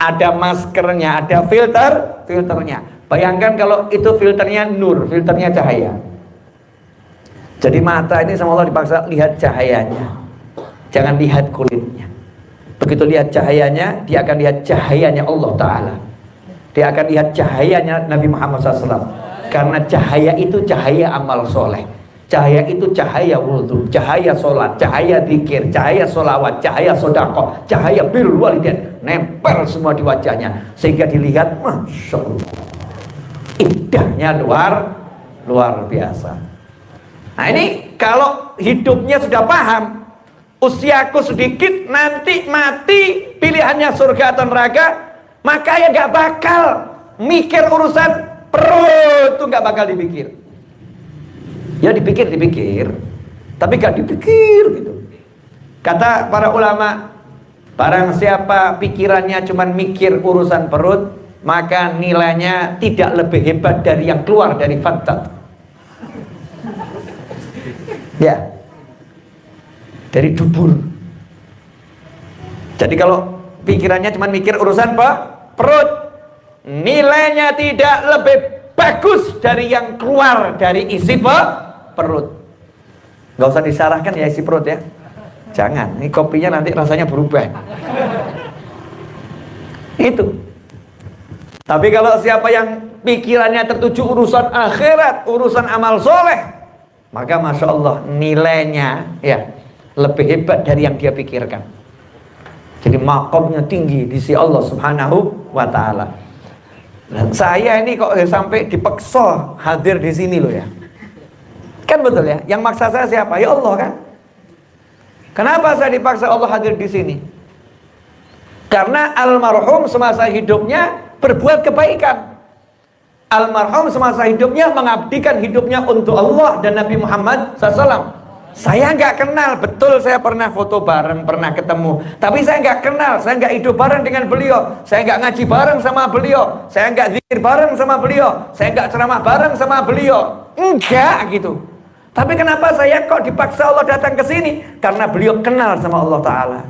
Ada maskernya, ada filternya. Bayangkan kalau itu filternya nur, filternya cahaya. Jadi mata ini sama Allah dipaksa lihat cahayanya, jangan lihat kulitnya. Begitu lihat cahayanya, dia akan lihat cahayanya Allah Ta'ala. Dia akan lihat cahayanya Nabi Muhammad SAW. Karena cahaya itu cahaya amal soleh. Cahaya itu cahaya wudhu, cahaya sholat, cahaya zikir, cahaya sholawat, cahaya sodakoh, cahaya birrul walidain, nempel semua di wajahnya, sehingga dilihat, masya Allah, indahnya luar luar biasa. Nah ini kalau hidupnya sudah paham, usiaku sedikit, nanti mati pilihannya surga atau neraka, maka ya gak bakal mikir urusan perut, itu gak bakal dipikir. Ya dipikir, tapi gak dipikir gitu. Kata para ulama, barang siapa pikirannya cuman mikir urusan perut, maka nilainya tidak lebih hebat dari yang keluar dari fakta. Ya, dari dubur. Jadi kalau pikirannya cuma mikir urusan perut, nilainya tidak lebih bagus dari yang keluar dari isi perut. Gak usah disyarahkan ya isi perut ya. Jangan, ini kopinya nanti rasanya berubah. Itu. Tapi kalau siapa yang pikirannya tertuju urusan akhirat, urusan amal soleh, maka Masya Allah nilainya ya lebih hebat dari yang dia pikirkan. Jadi makomnya tinggi di sisi Allah Subhanahu wa Ta'ala. Dan saya ini kok sampai dipaksa hadir di sini loh ya. Kan betul ya? Yang maksa saya siapa? Ya Allah kan. Kenapa saya dipaksa Allah hadir di sini? Karena almarhum semasa hidupnya berbuat kebaikan. Almarhum semasa hidupnya mengabdikan hidupnya untuk Allah dan Nabi Muhammad SAW. Saya nggak kenal, betul saya pernah foto bareng, pernah ketemu, tapi saya nggak kenal, saya nggak hidup bareng dengan beliau, saya nggak ngaji bareng sama beliau, saya nggak zikir bareng sama beliau, saya nggak ceramah bareng sama beliau, enggak gitu. Tapi kenapa saya kok dipaksa Allah datang ke sini? Karena beliau kenal sama Allah Ta'ala.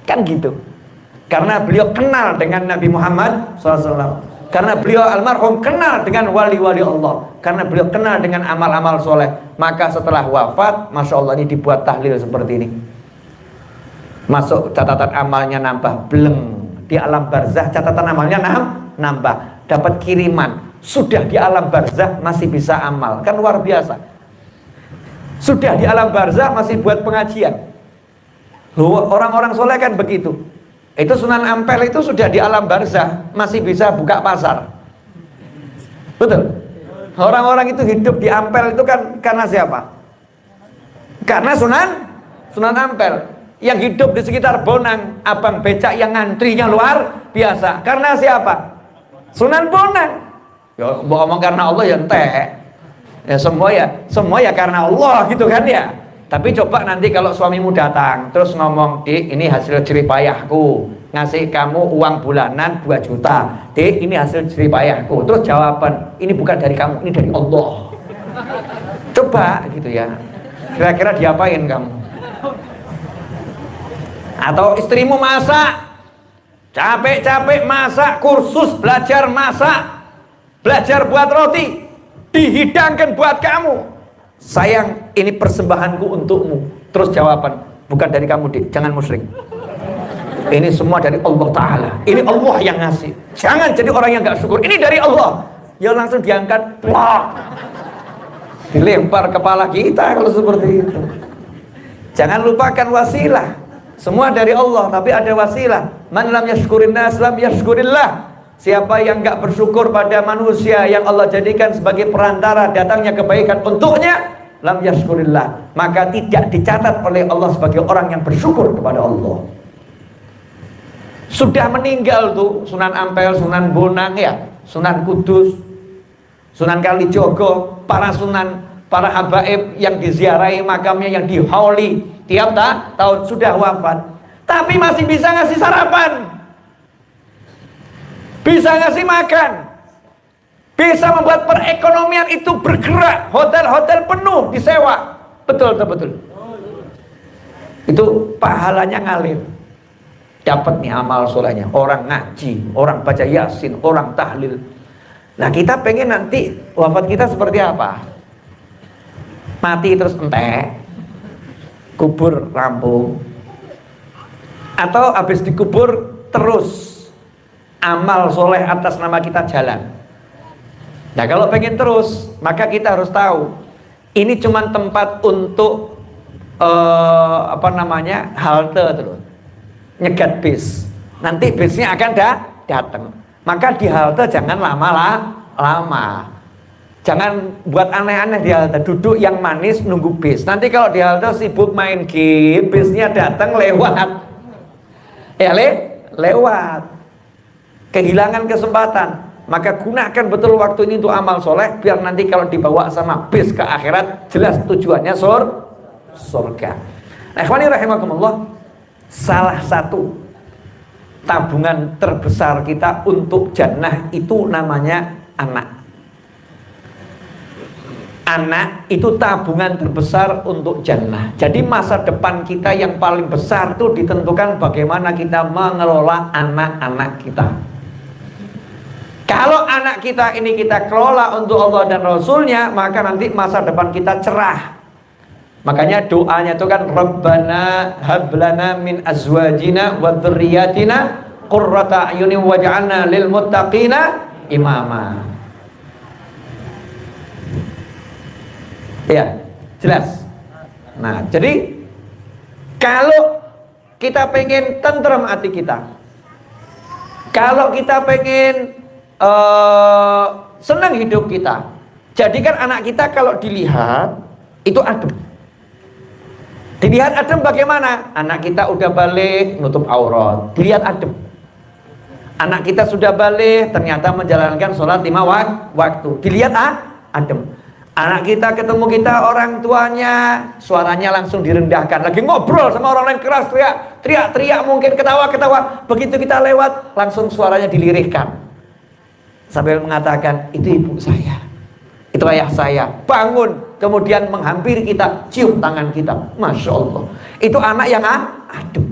Kan gitu. Karena beliau kenal dengan Nabi Muhammad SAW. Karena beliau almarhum kenal dengan wali-wali Allah. Karena beliau kenal dengan amal-amal soleh. Maka setelah wafat, Masya Allah ini dibuat tahlil seperti ini. Masuk catatan amalnya nambah, beleng. Di alam barzah catatan amalnya nambah. Dapat kiriman. Sudah di alam barzah masih bisa amal. Kan luar biasa. Sudah di alam barzah masih buat pengajian. Orang-orang soleh kan begitu. Itu Sunan Ampel itu sudah di alam barzah masih bisa buka pasar. Betul. Orang-orang itu hidup di Ampel itu kan karena siapa? Karena Sunan Ampel. Yang hidup di sekitar Bonang, abang becak yang ngantrinya luar biasa. Karena siapa? Sunan Bonang. Ya ngomong karena Allah ya entek. Ya semua ya karena Allah gitu kan ya. Tapi coba nanti kalau suamimu datang terus ngomong, "Dik, ini hasil jerih payahku, ngasih kamu uang bulanan 2 juta. Dik, ini hasil jerih payahku." Terus jawaban, "Ini bukan dari kamu, ini dari Allah." Coba gitu ya. Kira-kira diapain kamu? Atau istrimu masak, capek-capek masak, kursus belajar masak, belajar buat roti, dihidangkan buat kamu. "Sayang, ini persembahanku untukmu." Terus jawaban, "Bukan dari kamu, Dik, jangan musyrik. Ini semua dari Allah Ta'ala. Ini Allah yang ngasih. Jangan jadi orang yang gak syukur. Ini dari Allah." Ya langsung diangkat, wah, dilempar kepala kita kalau seperti itu. Jangan lupakan wasilah. Semua dari Allah, tapi ada wasilah. Man lam yashkurin nas lam yashkurillah. Siapa yang gak bersyukur pada manusia yang Allah jadikan sebagai perantara datangnya kebaikan untuknya, lam yashkurillah, maka tidak dicatat oleh Allah sebagai orang yang bersyukur kepada Allah. Sudah meninggal tuh Sunan Ampel, Sunan Bonang ya, Sunan Kudus, Sunan Kalijogo, para sunan, para habaib yang diziarahi makamnya, yang dihauli tiap tahun sudah wafat, tapi masih bisa ngasih sarapan, bisa ngasih makan, bisa membuat perekonomian itu bergerak. Hotel-hotel penuh disewa. Betul. Itu pahalanya ngalir. Dapat nih amal solehnya. Orang ngaji, orang baca yasin, orang tahlil. Nah kita pengen nanti wafat kita seperti apa? Mati terus entek, kubur rampung, atau habis dikubur terus amal soleh atas nama kita jalan. Nah kalau pengen terus, maka kita harus tahu ini cuma tempat untuk halte terus, nyegat bis. Nanti bisnya akan datang. Maka di halte jangan lama. Jangan buat aneh-aneh di halte. Duduk yang manis nunggu bis. Nanti kalau di halte sibuk main game, bisnya datang lewat. Ya lewat. Kehilangan kesempatan. Maka gunakan betul waktu ini untuk amal soleh, biar nanti kalau dibawa sama bis ke akhirat jelas tujuannya surga. Nah, ikhwani rahimakumullah, salah satu tabungan terbesar kita untuk jannah itu namanya anak. Anak itu tabungan terbesar untuk jannah. Jadi masa depan kita yang paling besar itu ditentukan bagaimana kita mengelola anak-anak kita. Kalau anak kita ini kita kelola untuk Allah dan Rasulnya, maka nanti masa depan kita cerah. Makanya doanya itu kan, Rabbana hablana min azwajina wa dzurriyyatina qurrata a'yunin waj'alna lil muttaqina imama. Ya, jelas. Nah, jadi kalau kita pengen tentrem hati kita, kalau kita pengen senang hidup kita, jadikan anak kita kalau dilihat itu adem. Dilihat adem bagaimana? Anak kita udah balik nutup aurat, dilihat adem. Anak kita sudah balik ternyata menjalankan sholat 5 waktu, dilihat adem. Anak kita ketemu kita orang tuanya, suaranya langsung direndahkan, lagi ngobrol sama orang lain keras, teriak mungkin ketawa. Begitu kita lewat, langsung suaranya dilirihkan sambil mengatakan, itu ibu saya, itu ayah saya. Bangun, kemudian menghampiri kita, cium tangan kita. Masya Allah, itu anak yang adem.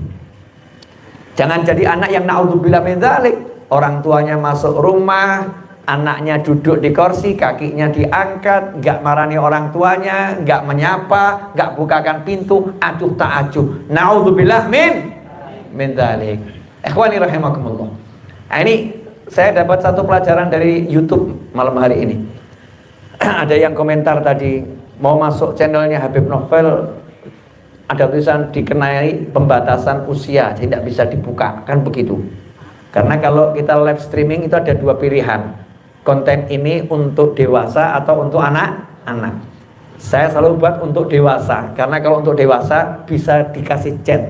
Jangan jadi anak yang na'udzubillah min dzalik. Orang tuanya masuk rumah, anaknya duduk di kursi, kakinya diangkat, nggak marani orang tuanya, nggak menyapa, nggak bukakan pintu, acuh tak acuh. Na'udzubillah min dzalik. Ikhwani rahimakumullah. Nah, ini saya dapat satu pelajaran dari YouTube malam hari ini. Ada yang komentar tadi, mau masuk channelnya Habib Novel, ada tulisan dikenai pembatasan usia, tidak bisa dibuka, kan begitu. Karena kalau kita live streaming itu ada dua pilihan, konten ini untuk dewasa atau untuk anak-anak. Saya selalu buat untuk dewasa, karena kalau untuk dewasa bisa dikasih chat,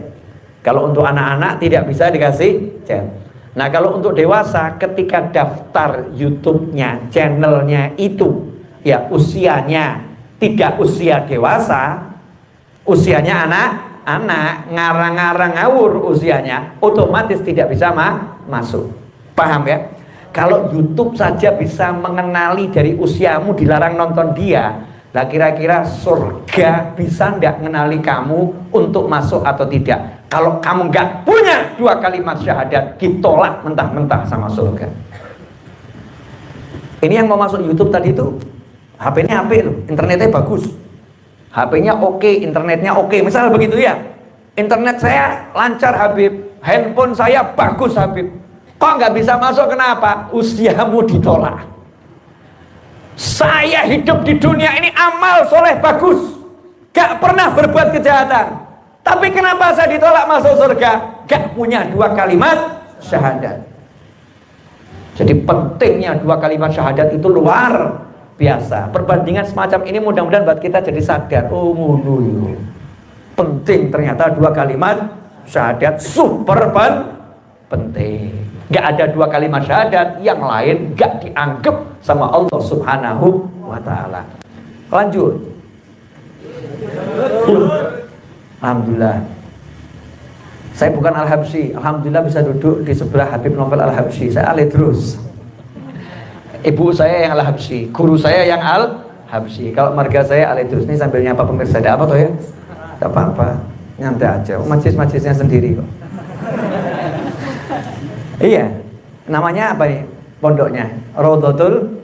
kalau untuk anak-anak tidak bisa dikasih chat. Nah, kalau untuk dewasa, ketika daftar YouTube-nya, channelnya itu ya usianya tidak usia dewasa, usianya anak-anak, ngarang-ngarang ngawur usianya, otomatis tidak bisa masuk. Paham ya? Kalau YouTube saja bisa mengenali dari usiamu, dilarang nonton dia, lah kira-kira surga bisa nggak mengenali kamu untuk masuk atau tidak? Kalau kamu nggak punya 2 kalimat syahadat, ditolak mentah-mentah sama surga. Ini yang mau masuk YouTube tadi itu HP-nya HP loh, internetnya bagus, HP-nya oke, internetnya oke, misal begitu ya. Internet saya lancar Habib, handphone saya bagus Habib, kok nggak bisa masuk? Kenapa? Usiamu ditolak. Saya hidup di dunia ini amal soleh bagus, gak pernah berbuat kejahatan, tapi kenapa saya ditolak masuk surga? Gak punya 2 kalimat syahadat. Jadi pentingnya 2 kalimat syahadat itu luar biasa. Perbandingan semacam ini mudah-mudahan buat kita jadi sadar, oh ngono, penting ternyata 2 kalimat syahadat, super penting. Gak ada 2 kalimat syahadat, yang lain gak dianggap sama Allah subhanahu wa ta'ala. Lanjut. Alhamdulillah, saya bukan Al-Habsyi, alhamdulillah bisa duduk di sebelah Habib Novel Al-Habsyi. Saya Al-Idrus, ibu saya yang Al-Habsyi, guru saya yang Al-Habsyi. Kalau marga saya Al-Idrus. Ini sambil nyapa pemirsa, ada apa toh ya? Tidak apa-apa, nyantai aja, majlis-majlisnya sendiri kok. Iya, namanya apa nih pondoknya? Raudhatul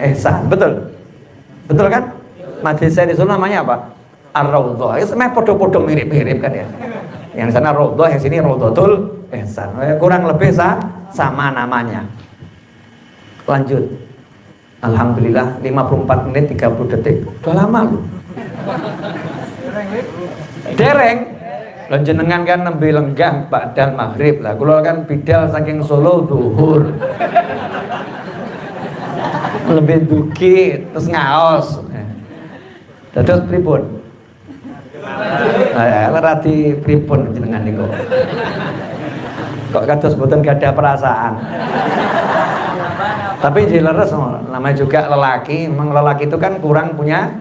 Ihsan, betul kan? Majlis saya di sana namanya apa? Ar-Raudhah. Sebenarnya podo-podo mirip-mirip kan ya. Yang sana Raudhah, yang sini Raudhatul Ihsan. Kurang lebih sama namanya. Lanjut. Alhamdulillah 54 menit 30 detik. Udah lama loh. Dereng. Lan jenengan kan nembe lenggah ba'dal maghrib lah. Kula kan bidal saking Solo zuhur. Lebih duki terus ngaos. Terus pripun? Lerati pripun jenengan niku. Kok kados boten gadah perasaan. Tapi leres namanya juga lelaki, memang lelaki itu kan kurang punya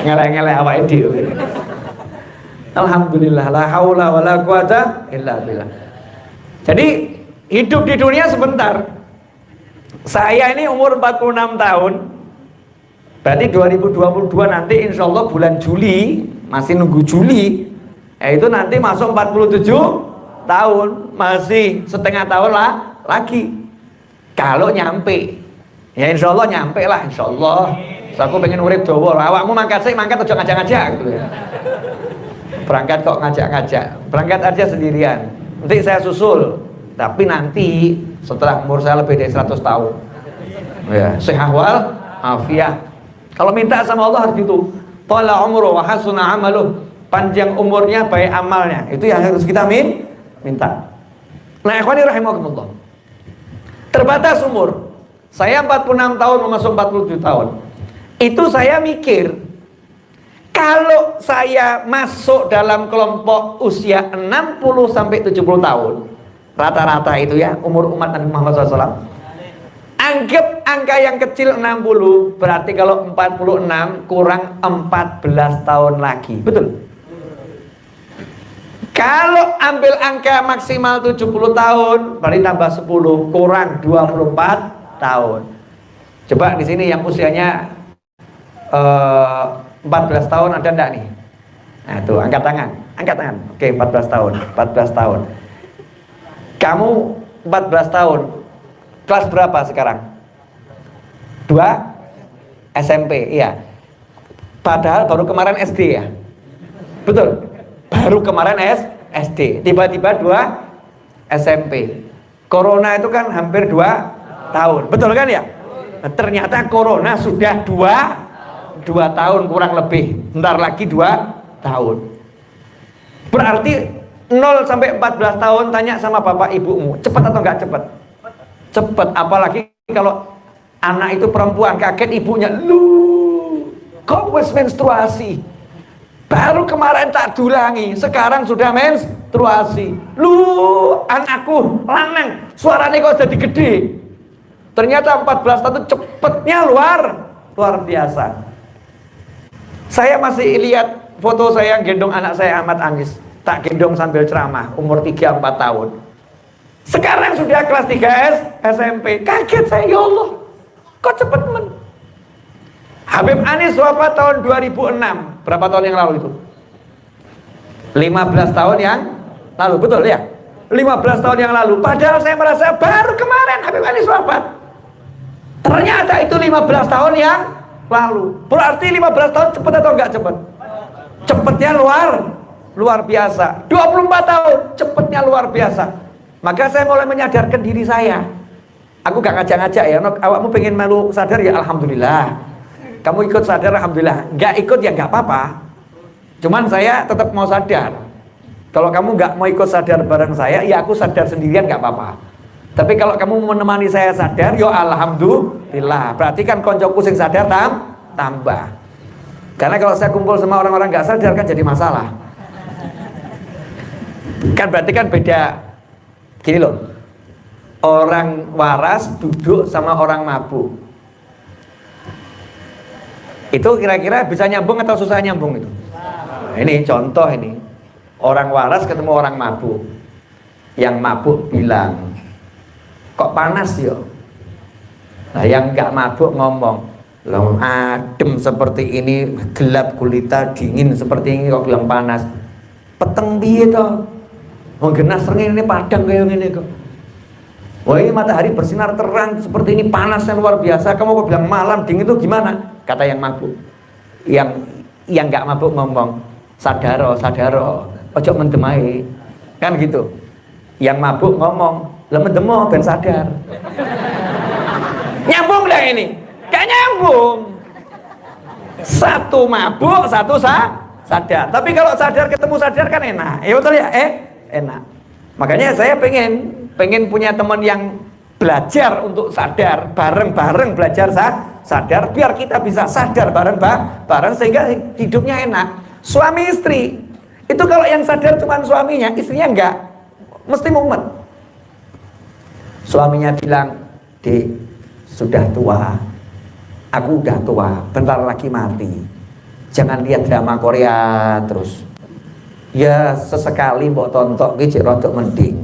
ngeleh-ngeleh awake dhewe. Alhamdulillah la haula wala quwata illa billah. Jadi hidup di dunia sebentar. Saya ini umur 46 tahun. Berarti 2022 nanti insya Allah bulan Juli, masih nunggu Juli, itu nanti masuk 47 tahun, masih setengah tahun lah lagi. Kalau nyampe, ya insya Allah nyampe lah, insya Allah. So, aku pengen urip dawa, awakmu mangkat sih, mangkat aja ngajak-ngajak gitu ya. Berangkat kok ngajak-ngajak, berangkat aja sendirian. Nanti saya susul, tapi nanti setelah umur saya lebih dari 100 tahun. Ya, sehat wal afiah. Kalau minta sama Allah harus gitu. Tala umru wa hasuna amaluh. Panjang umurnya, baik amalnya. Itu yang harus kita minta. Nah, ikhwani rahimakumullah. Terbatas umur. Saya 46 tahun masuk 47 tahun. Itu saya mikir, kalau saya masuk dalam kelompok usia 60 sampai 70 tahun, rata-rata itu ya, umur umat Nabi Muhammad SAW, anggap angka yang kecil 60, berarti kalau 46 kurang 14 tahun lagi, betul? Kalau ambil angka maksimal 70 tahun, berarti tambah 10, kurang 24 tahun. Coba di sini yang usianya 14 tahun ada enggak nih? Nah tuh, angkat tangan. Oke, 14 tahun. 14 tahun. Kamu 14 tahun. Kelas berapa sekarang? 2 SMP, iya. Padahal baru kemarin SD ya. Betul. Baru kemarin SD. Tiba-tiba 2 SMP. Corona itu kan hampir 2 tahun. Betul kan ya? Nah, ternyata corona sudah 2 tahun kurang lebih. Ntar lagi 2 tahun. Berarti 0 sampai 14 tahun tanya sama bapak ibumu, cepat atau enggak cepat? Cepat, apalagi kalau anak itu perempuan, kaget ibunya, lu kok wes menstruasi? Baru kemarin tak dulangi, sekarang sudah menstruasi. Lu anakku lanang, suaranya kok jadi gede. Ternyata 14 tahun cepetnya luar biasa. Saya masih lihat foto saya gendong anak saya Ahmad Anis, tak gendong sambil ceramah, umur 3-4 tahun. Sekarang sudah kelas 3 SMP. Kaget saya, ya Allah, kok cepet men. Habib Anis wafat tahun 2006. Berapa tahun yang lalu itu? 15 tahun yang lalu, betul ya? 15 tahun yang lalu. Padahal saya merasa baru kemarin Habib Anis wafat. Ternyata itu 15 tahun yang lalu. Berarti 15 tahun cepet atau enggak cepet? Cepetnya luar biasa. 24 tahun cepetnya luar biasa. Maka saya mulai menyadarkan diri saya. Aku gak ngajak-ngajak ya, awakmu pengen melu sadar ya alhamdulillah. Kamu ikut sadar alhamdulillah. Gak ikut ya gak apa-apa. Cuman saya tetap mau sadar. Kalau kamu gak mau ikut sadar bareng saya, ya aku sadar sendirian gak apa-apa. Tapi kalau kamu menemani saya sadar, ya alhamdulillah. Berarti kan koncoku sing sadar tambah. Karena kalau saya kumpul sama orang-orang gak sadar kan jadi masalah. Kan berarti kan beda. Gini loh, orang waras duduk sama orang mabuk, itu kira-kira bisa nyambung atau susah nyambung itu? Nah, ini contoh ini, orang waras ketemu orang mabuk. Yang mabuk bilang, kok panas ya? Nah yang nggak mabuk ngomong, loh adem seperti ini, gelap gulita, dingin seperti ini kok bilang panas. Peteng piye toh? Oh genas srengenge ini padang kayak gini kok. Wah ini matahari bersinar terang seperti ini, panasnya luar biasa. Kamu kok bilang malam dingin itu gimana? Kata yang mabuk. Yang nggak mabuk ngomong, sadaro, ojo mendemai. Kan gitu. Yang mabuk ngomong, lemedemo ben sadar. Nyambung lah ini? Gak nyambung. Satu mabuk, satu sadar. Tapi kalau sadar ketemu sadar kan enak. Ya betul ya? Enak. Makanya saya pengen pengen punya teman yang belajar untuk sadar, bareng-bareng belajar sadar, biar kita bisa sadar bareng-bareng sehingga hidupnya enak. Suami istri itu kalau yang sadar cuma suaminya, istrinya enggak, mesti mumet. Suaminya bilang, "Dek, sudah tua, aku udah tua, bentar lagi mati. Jangan lihat drama Korea terus. Ya sesekali mbok tonton iki cek rodok mending.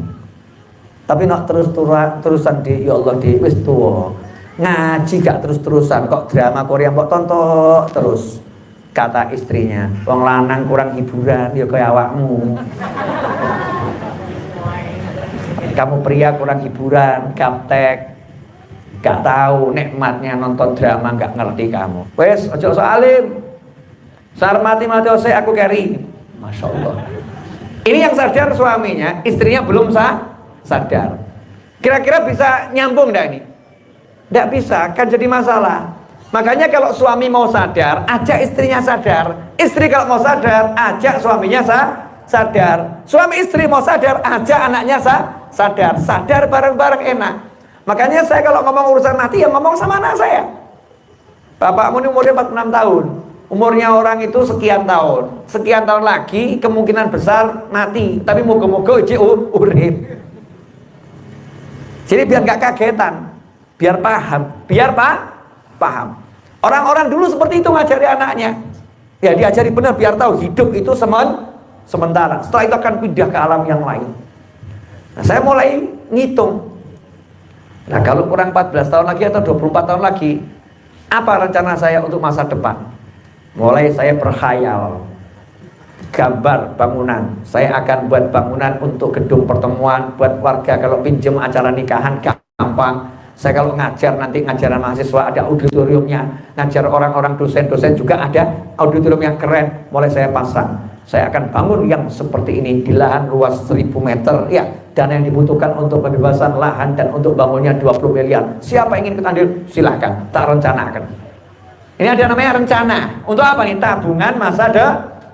Tapi nak terusan di ya Allah di wis tuwa. Ngaji gak terus-terusan kok drama Korea mbok tonton terus." Kata istrinya, "Wong lanang kurang hiburan ya kayak awakmu. Kamu pria kurang hiburan, gaptek. Gak tahu nikmatnya nonton drama, gak ngerti kamu. Wes ojo sok alim. Sar mati-mati ose aku carry." Masya Allah. Ini yang sadar suaminya, istrinya belum sadar. Kira-kira bisa nyambung enggak ini? Enggak bisa, kan jadi masalah. Makanya kalau suami mau sadar, ajak istrinya sadar. Istri kalau mau sadar, ajak suaminya sadar. Suami istri mau sadar, ajak anaknya sadar. Sadar bareng-bareng enak. Makanya saya kalau ngomong urusan mati, ya ngomong sama anak saya. Bapakmu ini umurnya 46 tahun. Umurnya orang itu sekian tahun. Sekian tahun lagi kemungkinan besar mati. Tapi moga-moga uji urip. Jadi biar gak kagetan, biar paham, paham. Orang-orang dulu seperti itu ngajari anaknya. Ya diajari benar biar tahu hidup itu sementara. Setelah itu akan pindah ke alam yang lain. Nah, saya mulai ngitung. Nah, kalau kurang 14 tahun lagi atau 24 tahun lagi, apa rencana saya untuk masa depan? Mulai saya berkhayal, gambar bangunan. Saya akan buat bangunan untuk gedung pertemuan, buat warga kalau pinjam acara nikahan gampang. Saya kalau ngajar nanti ngajaran mahasiswa ada auditoriumnya, ngajar orang-orang dosen-dosen juga ada auditorium yang keren. Mulai saya pasang. Saya akan bangun yang seperti ini di lahan luas 1000 meter. Ya, dana yang dibutuhkan untuk pembebasan lahan dan untuk bangunnya 20 miliar. Siapa yang ingin ikut andil? Silahkan, tak rencanakan. Ini ada namanya rencana. Untuk apa nih? Tabungan masa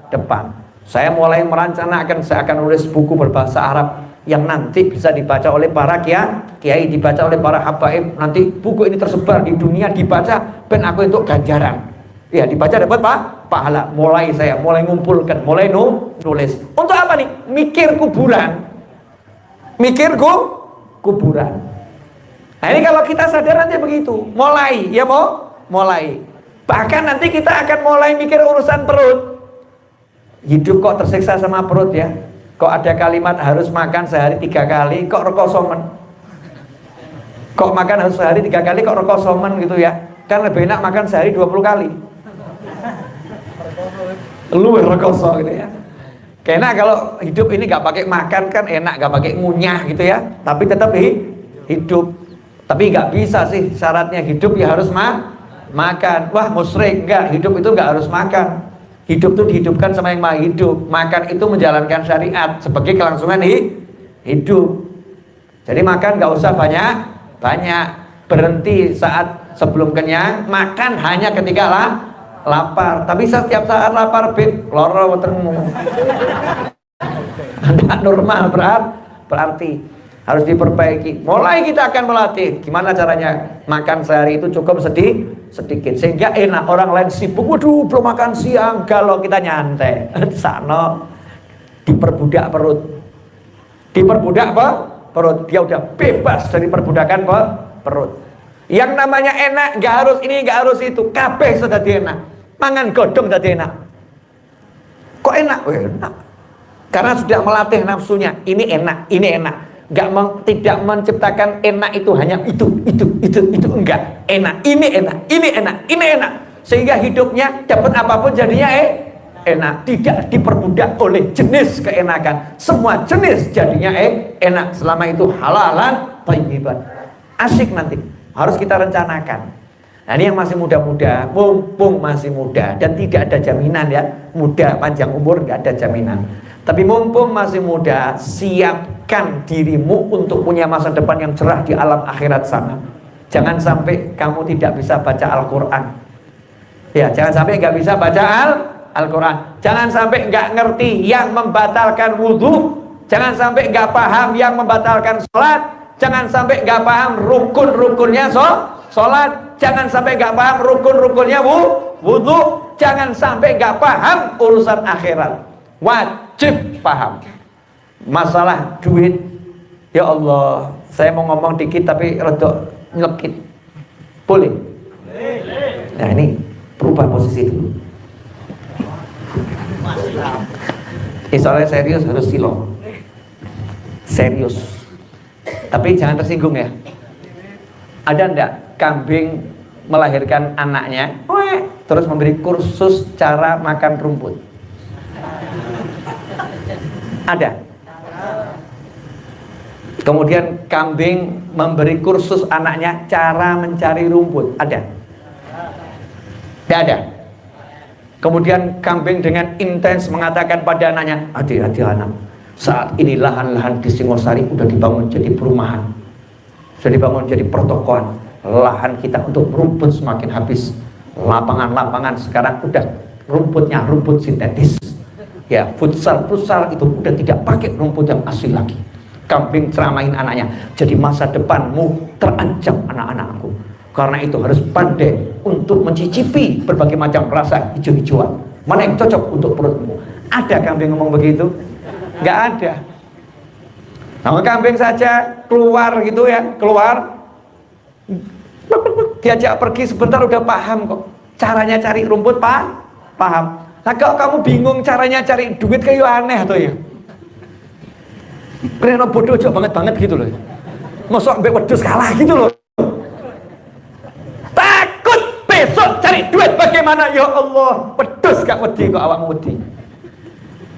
depan. Saya mulai merencanakan, saya akan nulis buku berbahasa Arab yang nanti bisa dibaca oleh para kiai, dibaca oleh para habaib. Nanti buku ini tersebar di dunia, dibaca, ben aku untuk ganjaran. Ya, dibaca dapat pahala. Mulai saya mulai ngumpulkan, mulai nulis. Untuk apa nih? Mikir kuburan. Kuburan. Nah, ini kalau kita sadar nanti begitu. Mulai, ya mulai. Bahkan nanti kita akan mulai mikir urusan perut. Hidup kok tersiksa sama perut ya. Kok ada kalimat harus makan sehari 3 kali, kok rekosomen. Kok makan harus sehari 3 kali, kok rekosomen gitu ya. Kan lebih enak makan sehari 20 kali. Lu rekoso gitu ya. Karena kalau hidup ini gak pakai makan kan enak, gak pakai ngunyah gitu ya. Tapi tetap hidup. Tapi gak bisa sih syaratnya hidup ya harus makan. Wah musyrik, enggak, hidup itu enggak harus makan. Hidup itu dihidupkan sama yang maha hidup. Makan itu menjalankan syariat sebagai kelangsungan hidup. Jadi makan enggak usah banyak. Berhenti saat sebelum kenyang, makan hanya ketika lapar. Tapi setiap saat lapar, loro wetengmu. Enggak normal berarti harus diperbaiki. Mulai kita akan melatih gimana caranya makan sehari itu cukup sedikit sehingga enak. Orang lain sibuk, waduh belum makan siang, kalau kita nyantai sana diperbudak perut, dia udah bebas dari perbudakan perut. Yang namanya enak nggak harus ini nggak harus itu, kabeh sudah enak. Mangan godong sudah enak. Kok enak? Oh, enak karena sudah melatih nafsunya. Ini enak, ini enak. Tidak menciptakan enak itu hanya itu enggak. Enak, ini enak, sehingga hidupnya dapat apapun jadinya enak, tidak diperbudak oleh jenis keenakan. Semua jenis jadinya enak selama itu halalan thayyiban. Asik nanti. Harus kita rencanakan. Nah, ini yang masih muda-muda, mumpung masih muda dan tidak ada jaminan ya, muda panjang umur nggak ada jaminan. Tapi mumpung masih muda, siapkan dirimu untuk punya masa depan yang cerah di alam akhirat sana. Jangan sampai kamu tidak bisa baca Al-Quran. Ya, jangan sampai nggak bisa baca Al-Quran. Jangan sampai nggak ngerti yang membatalkan wudhu jangan sampai nggak paham yang membatalkan sholat, jangan sampai nggak paham rukun-rukunnya sholat, jangan sampai nggak paham rukun-rukunnya wudhu, jangan sampai nggak paham urusan akhirat. Wajib paham. Masalah duit, ya Allah, saya mau ngomong dikit tapi rada nyelekit. Boleh? Nah ini berubah posisi dulu. Soalnya serius harus silong. Serius. Tapi jangan tersinggung ya. Ada ndak kambing melahirkan anaknya, terus memberi kursus cara makan rumput? Ada. Kemudian kambing memberi kursus anaknya cara mencari rumput. Ada? Tidak ada. Kemudian kambing dengan intens mengatakan pada anaknya, hati-hati anak, saat ini lahan-lahan di Singosari sudah dibangun jadi perumahan, sudah dibangun jadi pertokoan. Lahan kita untuk rumput semakin habis. Lapangan-lapangan sekarang udah rumputnya rumput sintetis. Ya, futsal itu udah tidak pakai rumput yang asli lagi. Kambing ceramahin anaknya, jadi masa depanmu terancam anak-anakku. Karena itu harus pandai untuk mencicipi berbagai macam rasa hijau-hijauan. Mana yang cocok untuk perutmu? Ada kambing ngomong begitu? Nggak ada. Nah, kambing saja keluar gitu ya, keluar, diajak pergi sebentar udah paham kok. Caranya cari rumput paham. Nah kalau kamu bingung caranya cari duit kayak aneh tuh ya. Keren bodoh banget gitu loh. Mosok mbek wedhus kalah gitu loh. Takut besok cari duit bagaimana ya Allah. Wedhus gak wedi kok awakmu wedi.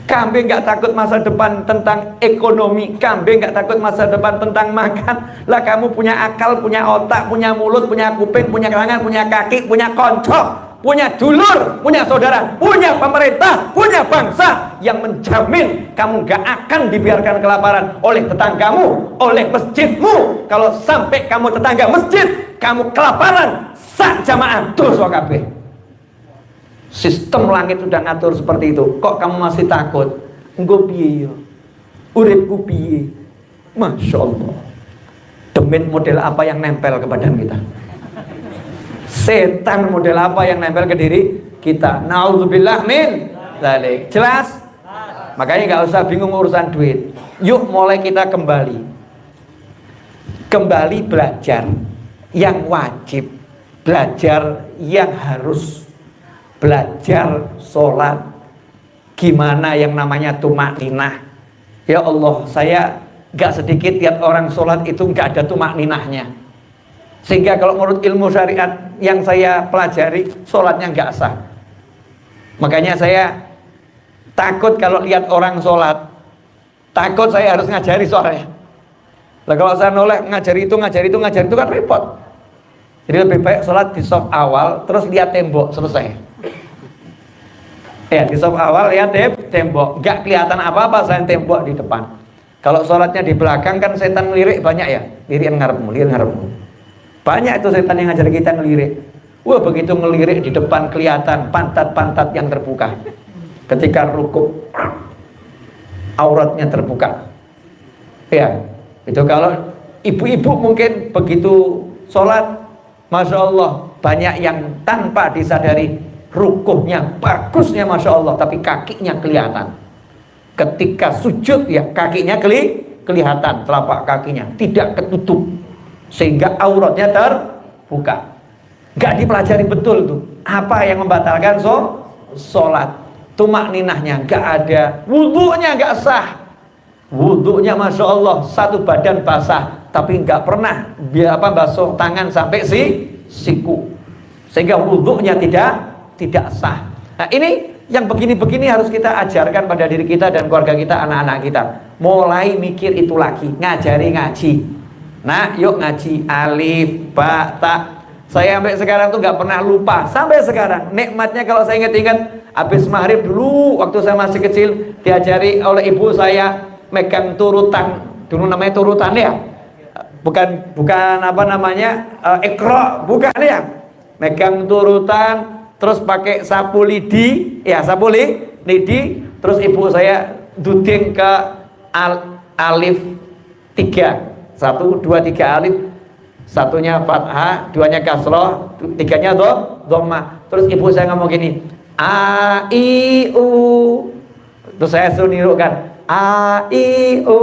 Kambing gak takut masa depan tentang ekonomi, kambing gak takut masa depan tentang makan. Lah kamu punya akal, punya otak, punya mulut, punya kuping, punya tangan, punya kaki, punya konco, punya dulur, punya saudara, punya pemerintah, punya bangsa yang menjamin kamu gak akan dibiarkan kelaparan oleh tetanggamu, oleh masjidmu. Kalau sampai kamu tetangga masjid, kamu kelaparan, sak jamaah dosa kabeh. Sistem langit sudah ngatur seperti itu. Kok kamu masih takut? Engko piye yo? Uripku piye? Masya Allah. Demin model apa yang nempel ke badan kita? Setan model apa yang nempel ke diri kita? Nauzubillah min dzalik. Jelas? Makanya nggak usah bingung urusan duit. Yuk mulai kita kembali belajar yang wajib, belajar yang harus, belajar sholat, gimana yang namanya tumakninah. Ya Allah, saya gak sedikit lihat orang sholat itu gak ada tumakninahnya, sehingga kalau menurut ilmu syariat yang saya pelajari, sholatnya gak sah. Makanya saya takut kalau lihat orang sholat, takut saya harus ngajari soalnya. Lah kalau saya noleh ngajari itu kan repot. Jadi lebih baik sholat di soft awal, terus lihat tembok, selesai. Ya, di soft awal lihat tembok, nggak kelihatan apa-apa selain tembok di depan. Kalau sholatnya di belakang kan setan ngelirik banyak ya, lirik ngarepmu. Banyak itu setan yang ngajar kita ngelirik. Wah, begitu ngelirik di depan kelihatan pantat-pantat yang terbuka. Ketika rukuk, auratnya terbuka. Ya, itu kalau ibu-ibu mungkin begitu sholat, Masya Allah, banyak yang tanpa disadari rukuhnya bagusnya Masya Allah, tapi kakinya kelihatan. Ketika sujud ya kakinya kelihatan, telapak kakinya tidak ketutup, sehingga auratnya terbuka. Gak dipelajari betul tuh apa yang membatalkan sholat. Tumakninahnya gak ada, wudhunya gak sah. Wudhunya Masya Allah satu badan basah, tapi gak pernah basuh tangan sampai siku, sehingga wudhunya tidak sah. Nah ini yang begini-begini harus kita ajarkan pada diri kita dan keluarga kita, anak-anak kita. Mulai mikir itu lagi, ngajari ngaji. Nah yuk ngaji alif, ba, ta. Saya sampai sekarang tuh gak pernah lupa, sampai sekarang. Nikmatnya kalau saya ingat-ingat, habis maghrib dulu waktu saya masih kecil, diajari oleh ibu saya megang turutan. Dulu namanya turutan ya, bukan apa namanya, ikra, bukan ya. Megang turutan, terus pakai sapu lidi, ya sapu lidi, terus ibu saya duding ke alif 3, 1, 2, 3 alif, satunya fathah, duanya kasroh, tiganya dhammah. Terus ibu saya ngomong gini, a i u, terus saya suruh nirukan a i u,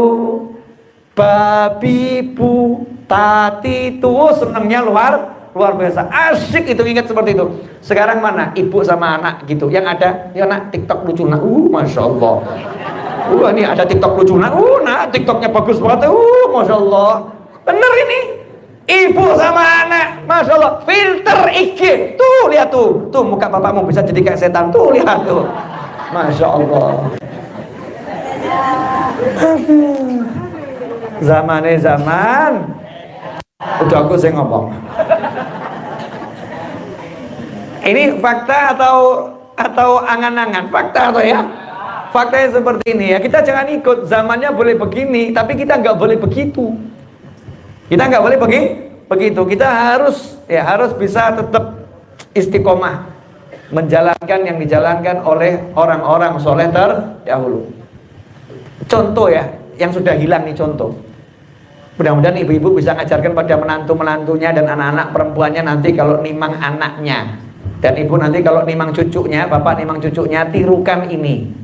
babi bu tati tu, senangnya luar biasa, asik itu, ingat seperti itu. Sekarang mana ibu sama anak gitu, yang ada ya nak TikTok lucu nak, masya Allah, ini ada TikTok lucu nak, nah TikToknya bagus banget, masya Allah, bener ini. Ibu sama anak, masya Allah, filter IG, tuh lihat tuh muka bapakmu bisa jadi kayak setan, tuh lihat tuh, masya Allah. Zamannya zaman, udah aku sih ngomong. Ini fakta atau angan-angan? Fakta atau ya? Faktanya seperti ini ya. Kita jangan ikut, zamannya boleh begini, tapi kita nggak boleh begitu. Kita nggak boleh begitu. Kita harus bisa tetap istiqomah menjalankan yang dijalankan oleh orang-orang soleh terdahulu. Contoh ya, yang sudah hilang nih contoh. Mudah-mudahan ibu-ibu bisa ngajarkan pada menantu-menantunya dan anak-anak perempuannya nanti kalau nimang anaknya, dan ibu nanti kalau nimang cucunya, bapak nimang cucunya, tirukan ini.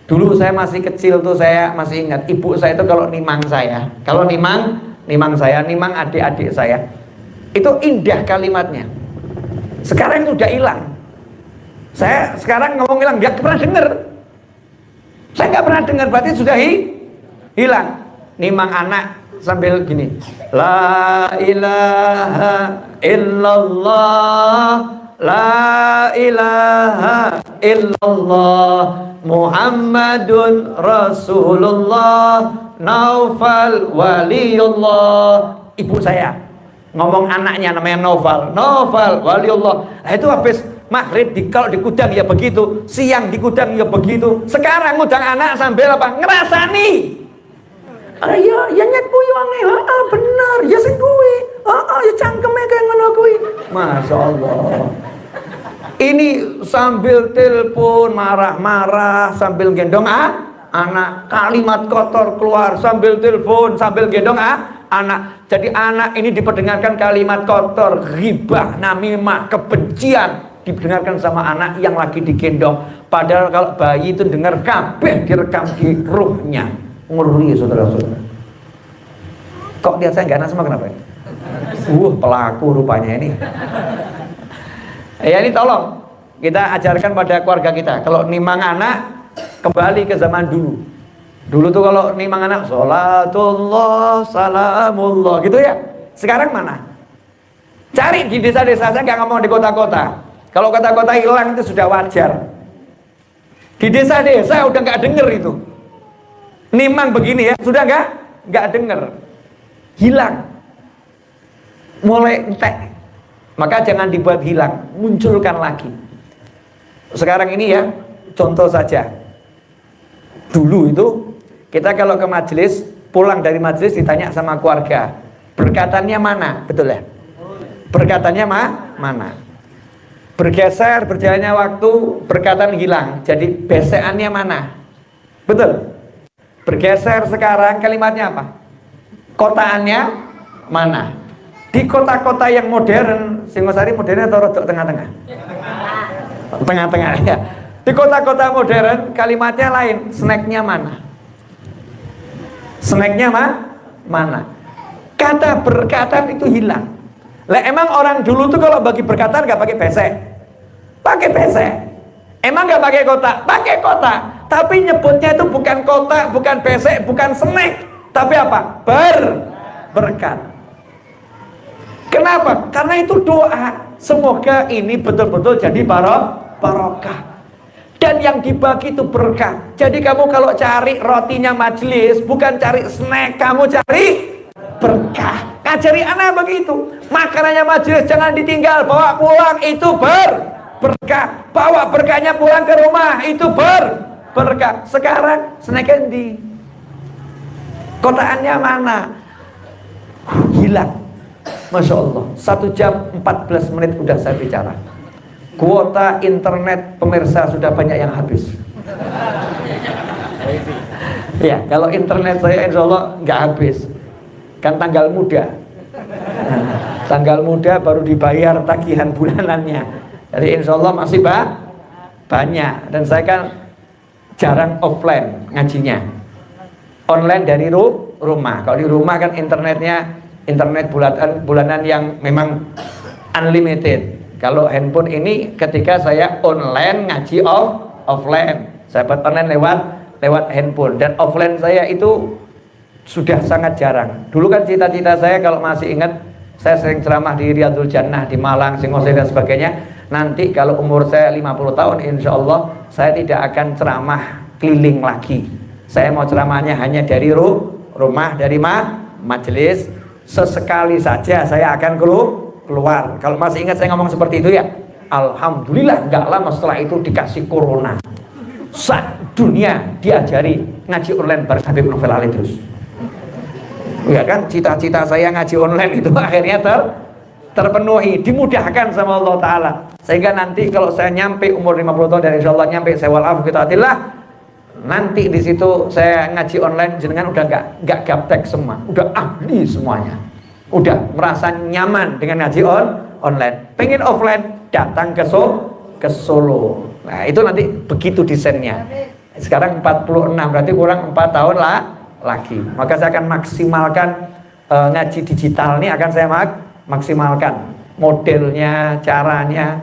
Dulu saya masih kecil tuh, saya masih ingat ibu saya itu kalau nimang saya, kalau nimang adik-adik saya, itu indah kalimatnya. Sekarang itu udah hilang. Saya sekarang ngomong hilang, nggak pernah dengar. Saya nggak pernah dengar, berarti sudah hilang. Nimang anak sambil gini, la ilaha illallah, la ilaha illallah, Muhammadun Rasulullah, Naufal waliullah. Ibu saya ngomong anaknya namanya Naufal waliullah. Nah, itu habis maghrib kalau di gudang ya begitu, siang di gudang ya begitu. Sekarang ngudang anak sambil apa? Ngerasani. Ya nyet kuwi wangi, bener, ya sing kuwi. Ya cangkeme kayak ngono kuwi. Masya Allah. Ini sambil telepon marah-marah, sambil gendong anak, kalimat kotor keluar sambil telepon, sambil gendong anak. Jadi anak ini diperdengarkan kalimat kotor, ghibah, namimah, kebencian didengarkan sama anak yang lagi digendong. Padahal kalau bayi itu dengar kabeh direkam di ruhnya. Ngeri saudara-saudara. Kok lihat saya nggak enak sama kenapa? Pelaku rupanya ini. Ya ini tolong kita ajarkan pada keluarga kita. Kalau nimang anak kembali ke zaman dulu. Dulu tuh kalau nimang anak sholatullah, salamullah gitu ya. Sekarang mana? Cari di desa-desa, saya nggak ngomong di kota-kota. Kalau kota-kota hilang itu sudah wajar. Di desa-desa udah nggak denger itu. Nimang begini ya, sudah nggak denger, hilang, mulai entek. Maka jangan dibuat hilang, munculkan lagi. Sekarang ini ya, contoh saja. Dulu itu kita kalau ke majelis, pulang dari majelis ditanya sama keluarga, berkatannya mana? Betul ya? Berkatannya mana? Bergeser berjalannya waktu, berkatan hilang. Jadi beseannya mana? Betul? Bergeser sekarang kalimatnya apa? Kotaannya mana? Di kota-kota yang modern, Singosari modern atau rodok tengah-tengah? Tengah-tengah ya. Di kota-kota modern kalimatnya lain. Snacknya mana? Snacknya mana? Kata berkatan itu hilang. Lah emang orang dulu tuh kalau bagi berkatan nggak pakai besek? Pakai besek. Emang nggak pakai kotak? Pakai kotak. Tapi nyebutnya itu bukan kotak, bukan besek, bukan snack, tapi apa? Berkat. Kenapa? Karena itu doa. Semoga ini betul-betul jadi barokah. Dan yang dibagi itu berkah. Jadi kamu kalau cari rotinya majelis, bukan cari snack, kamu cari berkah. Ngajari anak begitu. Makanannya majelis jangan ditinggal, bawa pulang, itu berkah. Bawa berkahnya pulang ke rumah, itu berkah. Sekarang snack di kotaannya mana? Hilang. Masya Allah, 1 jam 14 menit udah saya bicara. Kuota internet pemirsa sudah banyak yang habis. Ya, kalau internet saya insya Allah nggak habis. Kan tanggal muda. Tanggal muda baru dibayar tagihan bulanannya. Jadi insya Allah masih banyak. Dan saya kan jarang offline ngajinya. Online dari rumah. Kalau di rumah kan internet bulanan yang memang unlimited. Kalau handphone ini ketika saya online ngaji offline. Saya buat online lewat handphone. Dan offline saya itu sudah sangat jarang. Dulu kan cita-cita saya kalau masih ingat, saya sering ceramah di Riyadul Jannah di Malang, Singosari dan sebagainya. Nanti kalau umur saya 50 tahun insya Allah saya tidak akan ceramah keliling lagi. Saya mau ceramahnya hanya dari rumah, dari majelis. Sesekali saja saya akan keluar. Kalau masih ingat saya ngomong seperti itu ya. Alhamdulillah nggak lama setelah itu dikasih corona. Dunia diajari ngaji online bareng Habib Novel Ali terus. Ya kan, cita-cita saya ngaji online itu akhirnya terpenuhi, dimudahkan sama Allah Ta'ala. Sehingga nanti kalau saya nyampe umur 50 tahun dan insya Allah nyampe saya wal'afu kita nanti di situ saya ngaji online jenengan udah nggak gaptek semua, udah ahli semuanya, udah merasa nyaman dengan ngaji online. Pengen offline datang ke Solo. Nah itu nanti begitu desainnya. Sekarang 46 berarti kurang 4 tahun lagi. Maka saya akan maksimalkan ngaji digital ini akan saya maksimalkan modelnya, caranya,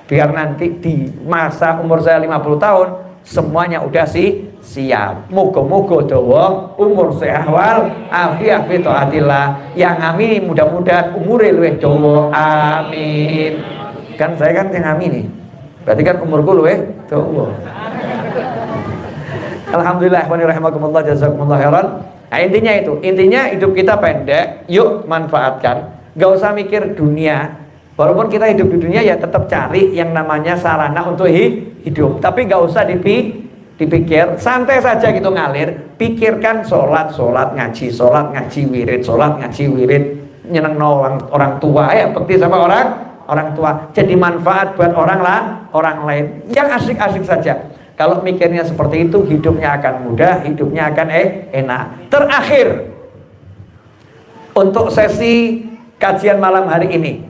biar nanti di masa umur saya 50 tahun semuanya udah siap. Moga-moga dawa umur sehat wal afiat fi taatillah. Yang amin mudah-mudahan umure luwih dawa. Amin. Kan saya kan yang amin nih. Berarti kan umurku luwih dawa. Alhamdulillah wa rahimakumullah jazakumullah khairan. Nah, intinya hidup kita pendek, yuk manfaatkan. Gak usah mikir dunia. Walaupun kita hidup di dunia ya tetap cari yang namanya sarana untuk hidup. Tapi gak usah dipikir, santai saja gitu ngalir. Pikirkan sholat ngaji, wirid, nyeneng orang tua ya, bekti sama orang tua. Jadi manfaat buat orang lain. Yang asik-asik saja. Kalau mikirnya seperti itu, hidupnya akan mudah, hidupnya akan enak. Terakhir, untuk sesi kajian malam hari ini,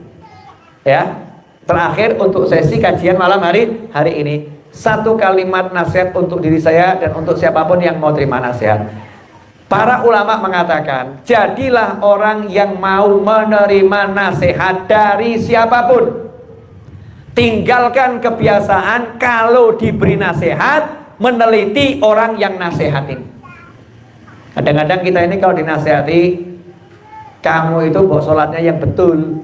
ya. Terakhir untuk sesi kajian malam hari ini, satu kalimat nasihat untuk diri saya dan untuk siapapun yang mau terima nasihat. Para ulama mengatakan, jadilah orang yang mau menerima nasihat dari siapapun. Tinggalkan kebiasaan kalau diberi nasihat meneliti orang yang nasihatin. Kadang-kadang kita ini kalau dinasihati, kamu itu buat sholatnya yang betul,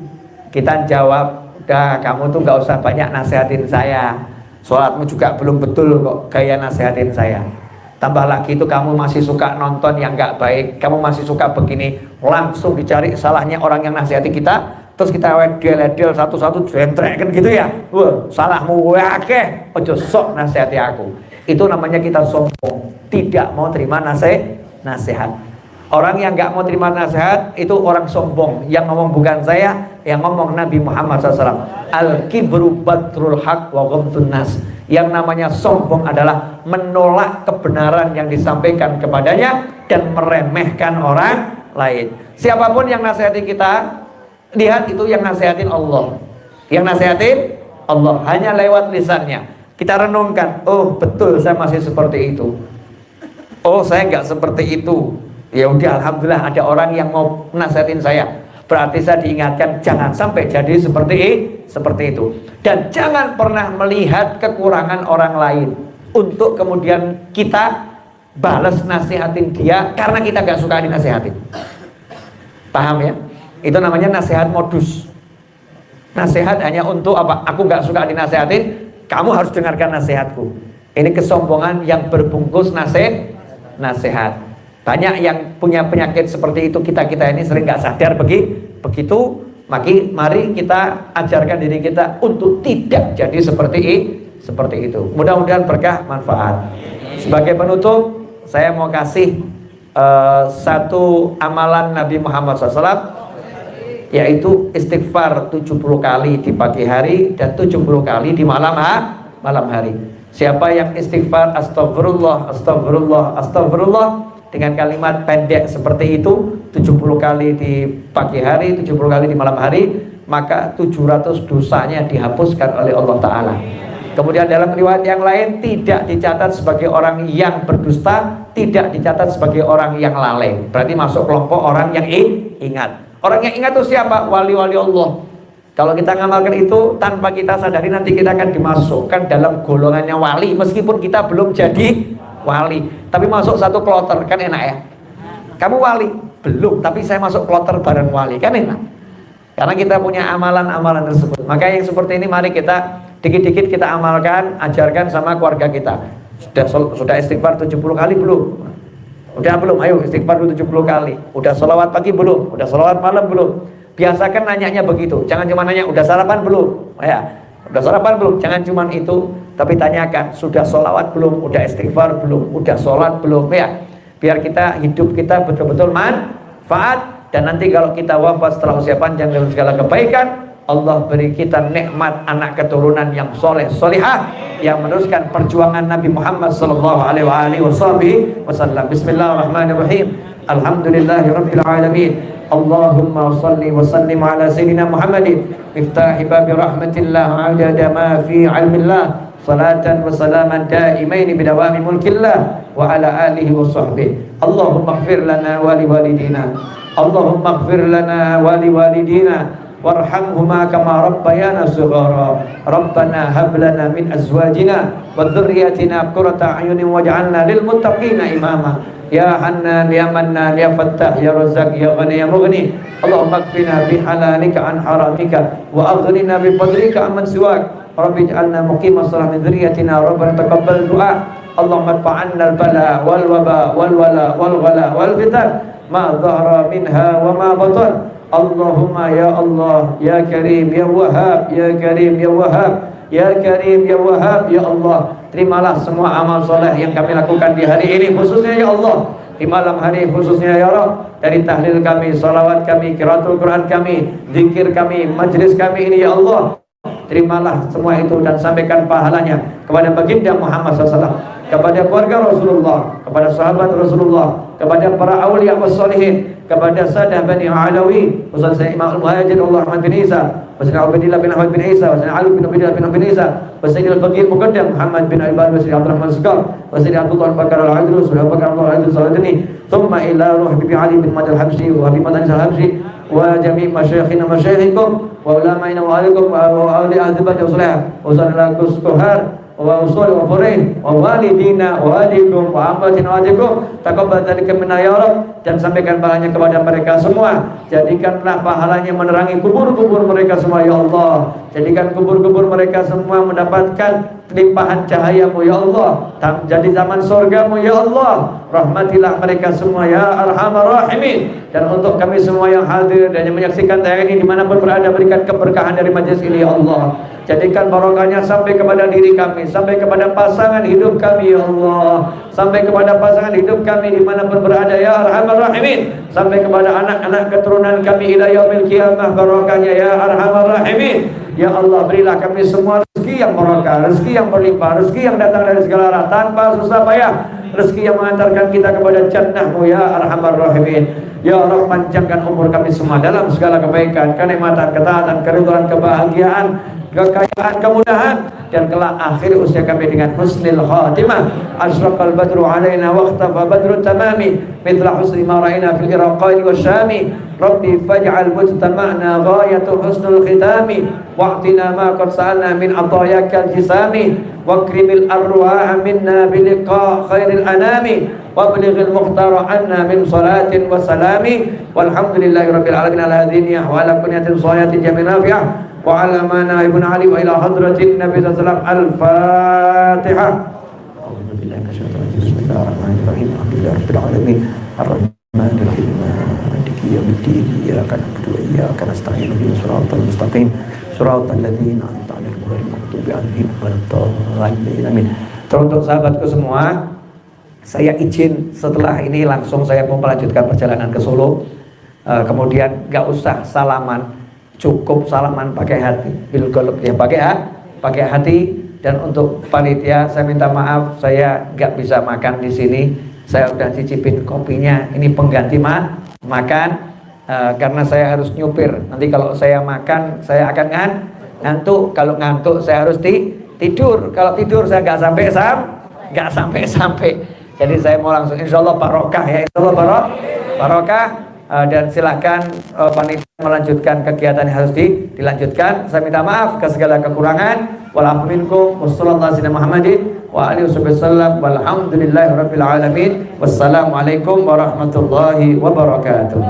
kita jawab, udah kamu tuh gak usah banyak nasihatin saya, sholatmu juga belum betul kok gaya nasihatin saya. Tambah lagi itu kamu masih suka nonton yang gak baik, kamu masih suka begini, langsung dicari salahnya orang yang nasihati kita. Terus kita wedel satu-satu jentrek kan gitu ya. Wah, salahmu akeh, ojo sok nasihati aku. Itu namanya kita sombong, tidak mau terima nasihat. Orang yang nggak mau terima nasihat itu orang sombong. Yang ngomong bukan saya, yang ngomong Nabi Muhammad SAW. Al-kibru batrul haq wa ghamtun nas. Yang namanya sombong adalah menolak kebenaran yang disampaikan kepadanya dan meremehkan orang lain. Siapapun yang nasihati kita, lihat itu yang nasihatin Allah. Yang nasihatin Allah hanya lewat lisannya. Kita renungkan, oh betul saya masih seperti itu. Oh saya nggak seperti itu. Ya udah alhamdulillah ada orang yang mau nasihatin saya. Berarti saya diingatkan jangan sampai jadi seperti itu. Dan jangan pernah melihat kekurangan orang lain untuk kemudian kita balas nasihatin dia karena kita nggak suka dinasihatin. Paham ya? Itu namanya nasihat modus. Nasihat hanya untuk apa? Aku nggak suka dinasehatin, kamu harus dengarkan nasihatku. Ini kesombongan yang berbungkus nasihat. Banyak yang punya penyakit seperti itu, kita ini sering nggak sadar begitu. Mari kita ajarkan diri kita untuk tidak jadi seperti itu. Mudah-mudahan berkah manfaat. Sebagai penutup, saya mau kasih satu amalan Nabi Muhammad SAW, yaitu istighfar 70 kali di pagi hari dan 70 kali di malam hari. Siapa yang istighfar astagfirullah, astagfirullah, astagfirullah dengan kalimat pendek seperti itu 70 kali di pagi hari, 70 kali di malam hari, maka 700 dosanya dihapuskan oleh Allah Ta'ala. Kemudian dalam riwayat yang lain tidak dicatat sebagai orang yang berdusta, tidak dicatat sebagai orang yang lalai. Berarti masuk kelompok orang yang ingat. Orang yang ingat itu siapa? Wali-wali Allah. Kalau kita ngamalkan itu tanpa kita sadari, nanti kita akan dimasukkan dalam golongannya wali, meskipun kita belum jadi wali, tapi masuk satu kloter, kan enak ya. Kamu wali? Belum, tapi saya masuk kloter bareng wali, kan enak. Karena kita punya amalan-amalan tersebut. Maka yang seperti ini mari kita dikit-dikit kita amalkan, ajarkan sama keluarga kita. Sudah istighfar 70 kali belum? Udah belum? Ayo istighfar 70 kali. Udah sholawat pagi belum? Udah sholawat malam belum? Biasakan nanyanya begitu. Jangan cuma nanya udah sarapan belum? Ya, udah sarapan belum? Jangan cuma itu, tapi tanyakan sudah sholawat belum? Udah istighfar belum? Udah sholat belum? Ya, biar kita hidup kita betul-betul manfaat. Dan nanti kalau kita wafat setelah usia panjang dengan segala kebaikan, Allah beri kita nikmat anak keturunan yang soleh solihah, yang meneruskan perjuangan Nabi Muhammad sallallahu alaihi wasallam. Bismillahirrahmanirrahim. Alhamdulillahirabbil alamin. Allahumma salli wa sallim ala sayyidina Muhammadin miftahi babi rahmatillah adada ma fi ilmillah, salatan wa salaman daimain bidawami mulkillah wa ala alihi wa sahbihi. Allahumma ighfir lana wa liwalidina, Allahumma ighfir lana wa liwalidina warhamhuma kama rabbayana shighara. Rabbana hab lana min azwajina wa dhurriyyatina qurrata a'yunin waj'alna lil muttaqina imama. Ya Hannan ya Mannan ya Fattah ya Razzaq ya Ghani ya Mughni. Allahumma kfina bihalalika an haramika wa aghnina bi fadlika amman siwak. Rabbi ij'alna muqimas shalah min dhurriyyatina rabbana taqabbal du'a. Allahumma adfa'anna al-bala wal waba wal wala wal ghala wal fitan ma dhahara minha wa ma batan. Allahumma ya Allah ya Karim ya Wahhab ya Karim ya Wahhab ya Karim ya Wahhab ya Allah. Terimalah semua amal soleh yang kami lakukan di hari ini, khususnya ya Allah di malam hari, khususnya ya Allah, dari tahlil kami, salawat kami, qiraatul Quran kami, zikir kami, majlis kami ini ya Allah. Terimalah semua itu dan sampaikan pahalanya kepada baginda Muhammad SAW, kepada keluarga Rasulullah, kepada sahabat Rasulullah, kepada para awliya wassalihin, kepada sadah Bani Alawi, khususnya Imam Al-Muhajir Allah Ahmad bin Isa, Sayyidina Abdullah bin Ahmad bin Isa, Sayyidina Ali bin Abdullah bin Ahmad bin Isa, Sayyidina Al-Faqih Muqaddam Muhammad bin Al-Bani, Sayyidina Abdurrahman Sekar, Sayyidina Abdullah Bakar Al-Adrus, Sayyidina Bakar Al-Adrus Saladini, thumma ila ruh Bibi Ali bin Mad Al-Habsyi wa Habib Mad Al-Habsyi wa jami' masyayikhina masyayikhikum wa ulama'ina wa alikum wa awli ahli badi usulah wa sallallahu kuhar wa usul wa furih wa walidina wa walikum wa ambatina wa adikum taqabbal dzalika minna ya Rabb. Dan sampaikan pahalanya kepada mereka semua. Jadikanlah pahalanya menerangi kubur-kubur mereka semua ya Allah. Jadikan kubur-kubur mereka semua mendapatkan limpahan cahayamu ya Allah. Jadi zaman surgamu ya Allah. Rahmatilah mereka semua ya Arhamar Rahimin. Dan untuk kami semua yang hadir dan yang menyaksikan tayangan ini dimanapun berada, berikan keberkahan dari majelis ini ya Allah. Jadikan barokahnya sampai kepada diri kami, sampai kepada pasangan hidup kami ya Allah, sampai kepada pasangan hidup kami dimanapun berada ya Arhamar Rahimin, sampai kepada anak-anak keturunan kami ila yaumil qiyamah, barokahnya ya Arhamar Rahimin. Ya Allah, berilah kami semua rezeki yang barokah, rezeki yang berlimpah, rezeki yang datang dari segala arah tanpa susah payah, rezeki yang mengantarkan kita kepada jannah-Mu ya Arhamar Rahimin. Ya Allah, panjangkan umur kami semua dalam segala kebaikan, kenikmatan, ketaatan, keridhaan, kebahagiaan, kekayaan, kemudahan, dan kelak akhir usia kami dengan husnul khatimah. Asyraqal badru alaina wa ikhtafa badru tamami mithla husni ma ra'ayna fil iraqaini wasyami. Rabbi faj'al mujtama'na ghayatu husnul khitami wa'tina ma qad sa'alna min atayakal jisami wakrimil arwaha minna biliqa khairil anami wablighil muhtara anna min salatin wa salami walhamdulillahi rabbil alamin ala hadhihi wa ala kunyatin salatin jami'in nafi'ah wa ala mana ibn Ali wa ila hadratin Nabi sallallahu alaihi wasallam. Al-Fatihah. A'udzu billahi minasyaitonir rajim. Bismillahirrahmanirrahim. Alhamdulillahirabbil alamin. Ar-Rahmanir-Rahim. Maliki yaumiddin. Iyyaka na'budu wa iyyaka nasta'in. Ihdinas siratal mustaqim. Siratal ladzina an'amta 'alaihim ghairil maghdubi 'alaihim waladdallin. Amin. Teruntuk sahabatku semua, saya izin setelah ini langsung saya mau melanjutkan perjalanan ke Solo. Kemudian gak usah salaman, cukup salaman pakai hati, bil qalb ya, pakai hati. Dan untuk panitia saya minta maaf, saya gak bisa makan di sini saya udah cicipin kopinya, ini pengganti makan. Karena saya harus nyupir, nanti kalau saya makan saya akan ngantuk, kalau ngantuk saya harus tidur, kalau tidur saya nggak sampai. Jadi saya mau langsung, insya Allah barokah ya, insya Allah barokah. Dan silakan panitia melanjutkan kegiatan yang harus dilanjutkan. Saya minta maaf ke segala kekurangan. Walafu minkum, wassalamualaikum Muhammadin wa alihi wasallam, walhamdulillahirabbil alamin. Wassalamualaikum warahmatullahi wabarakatuh.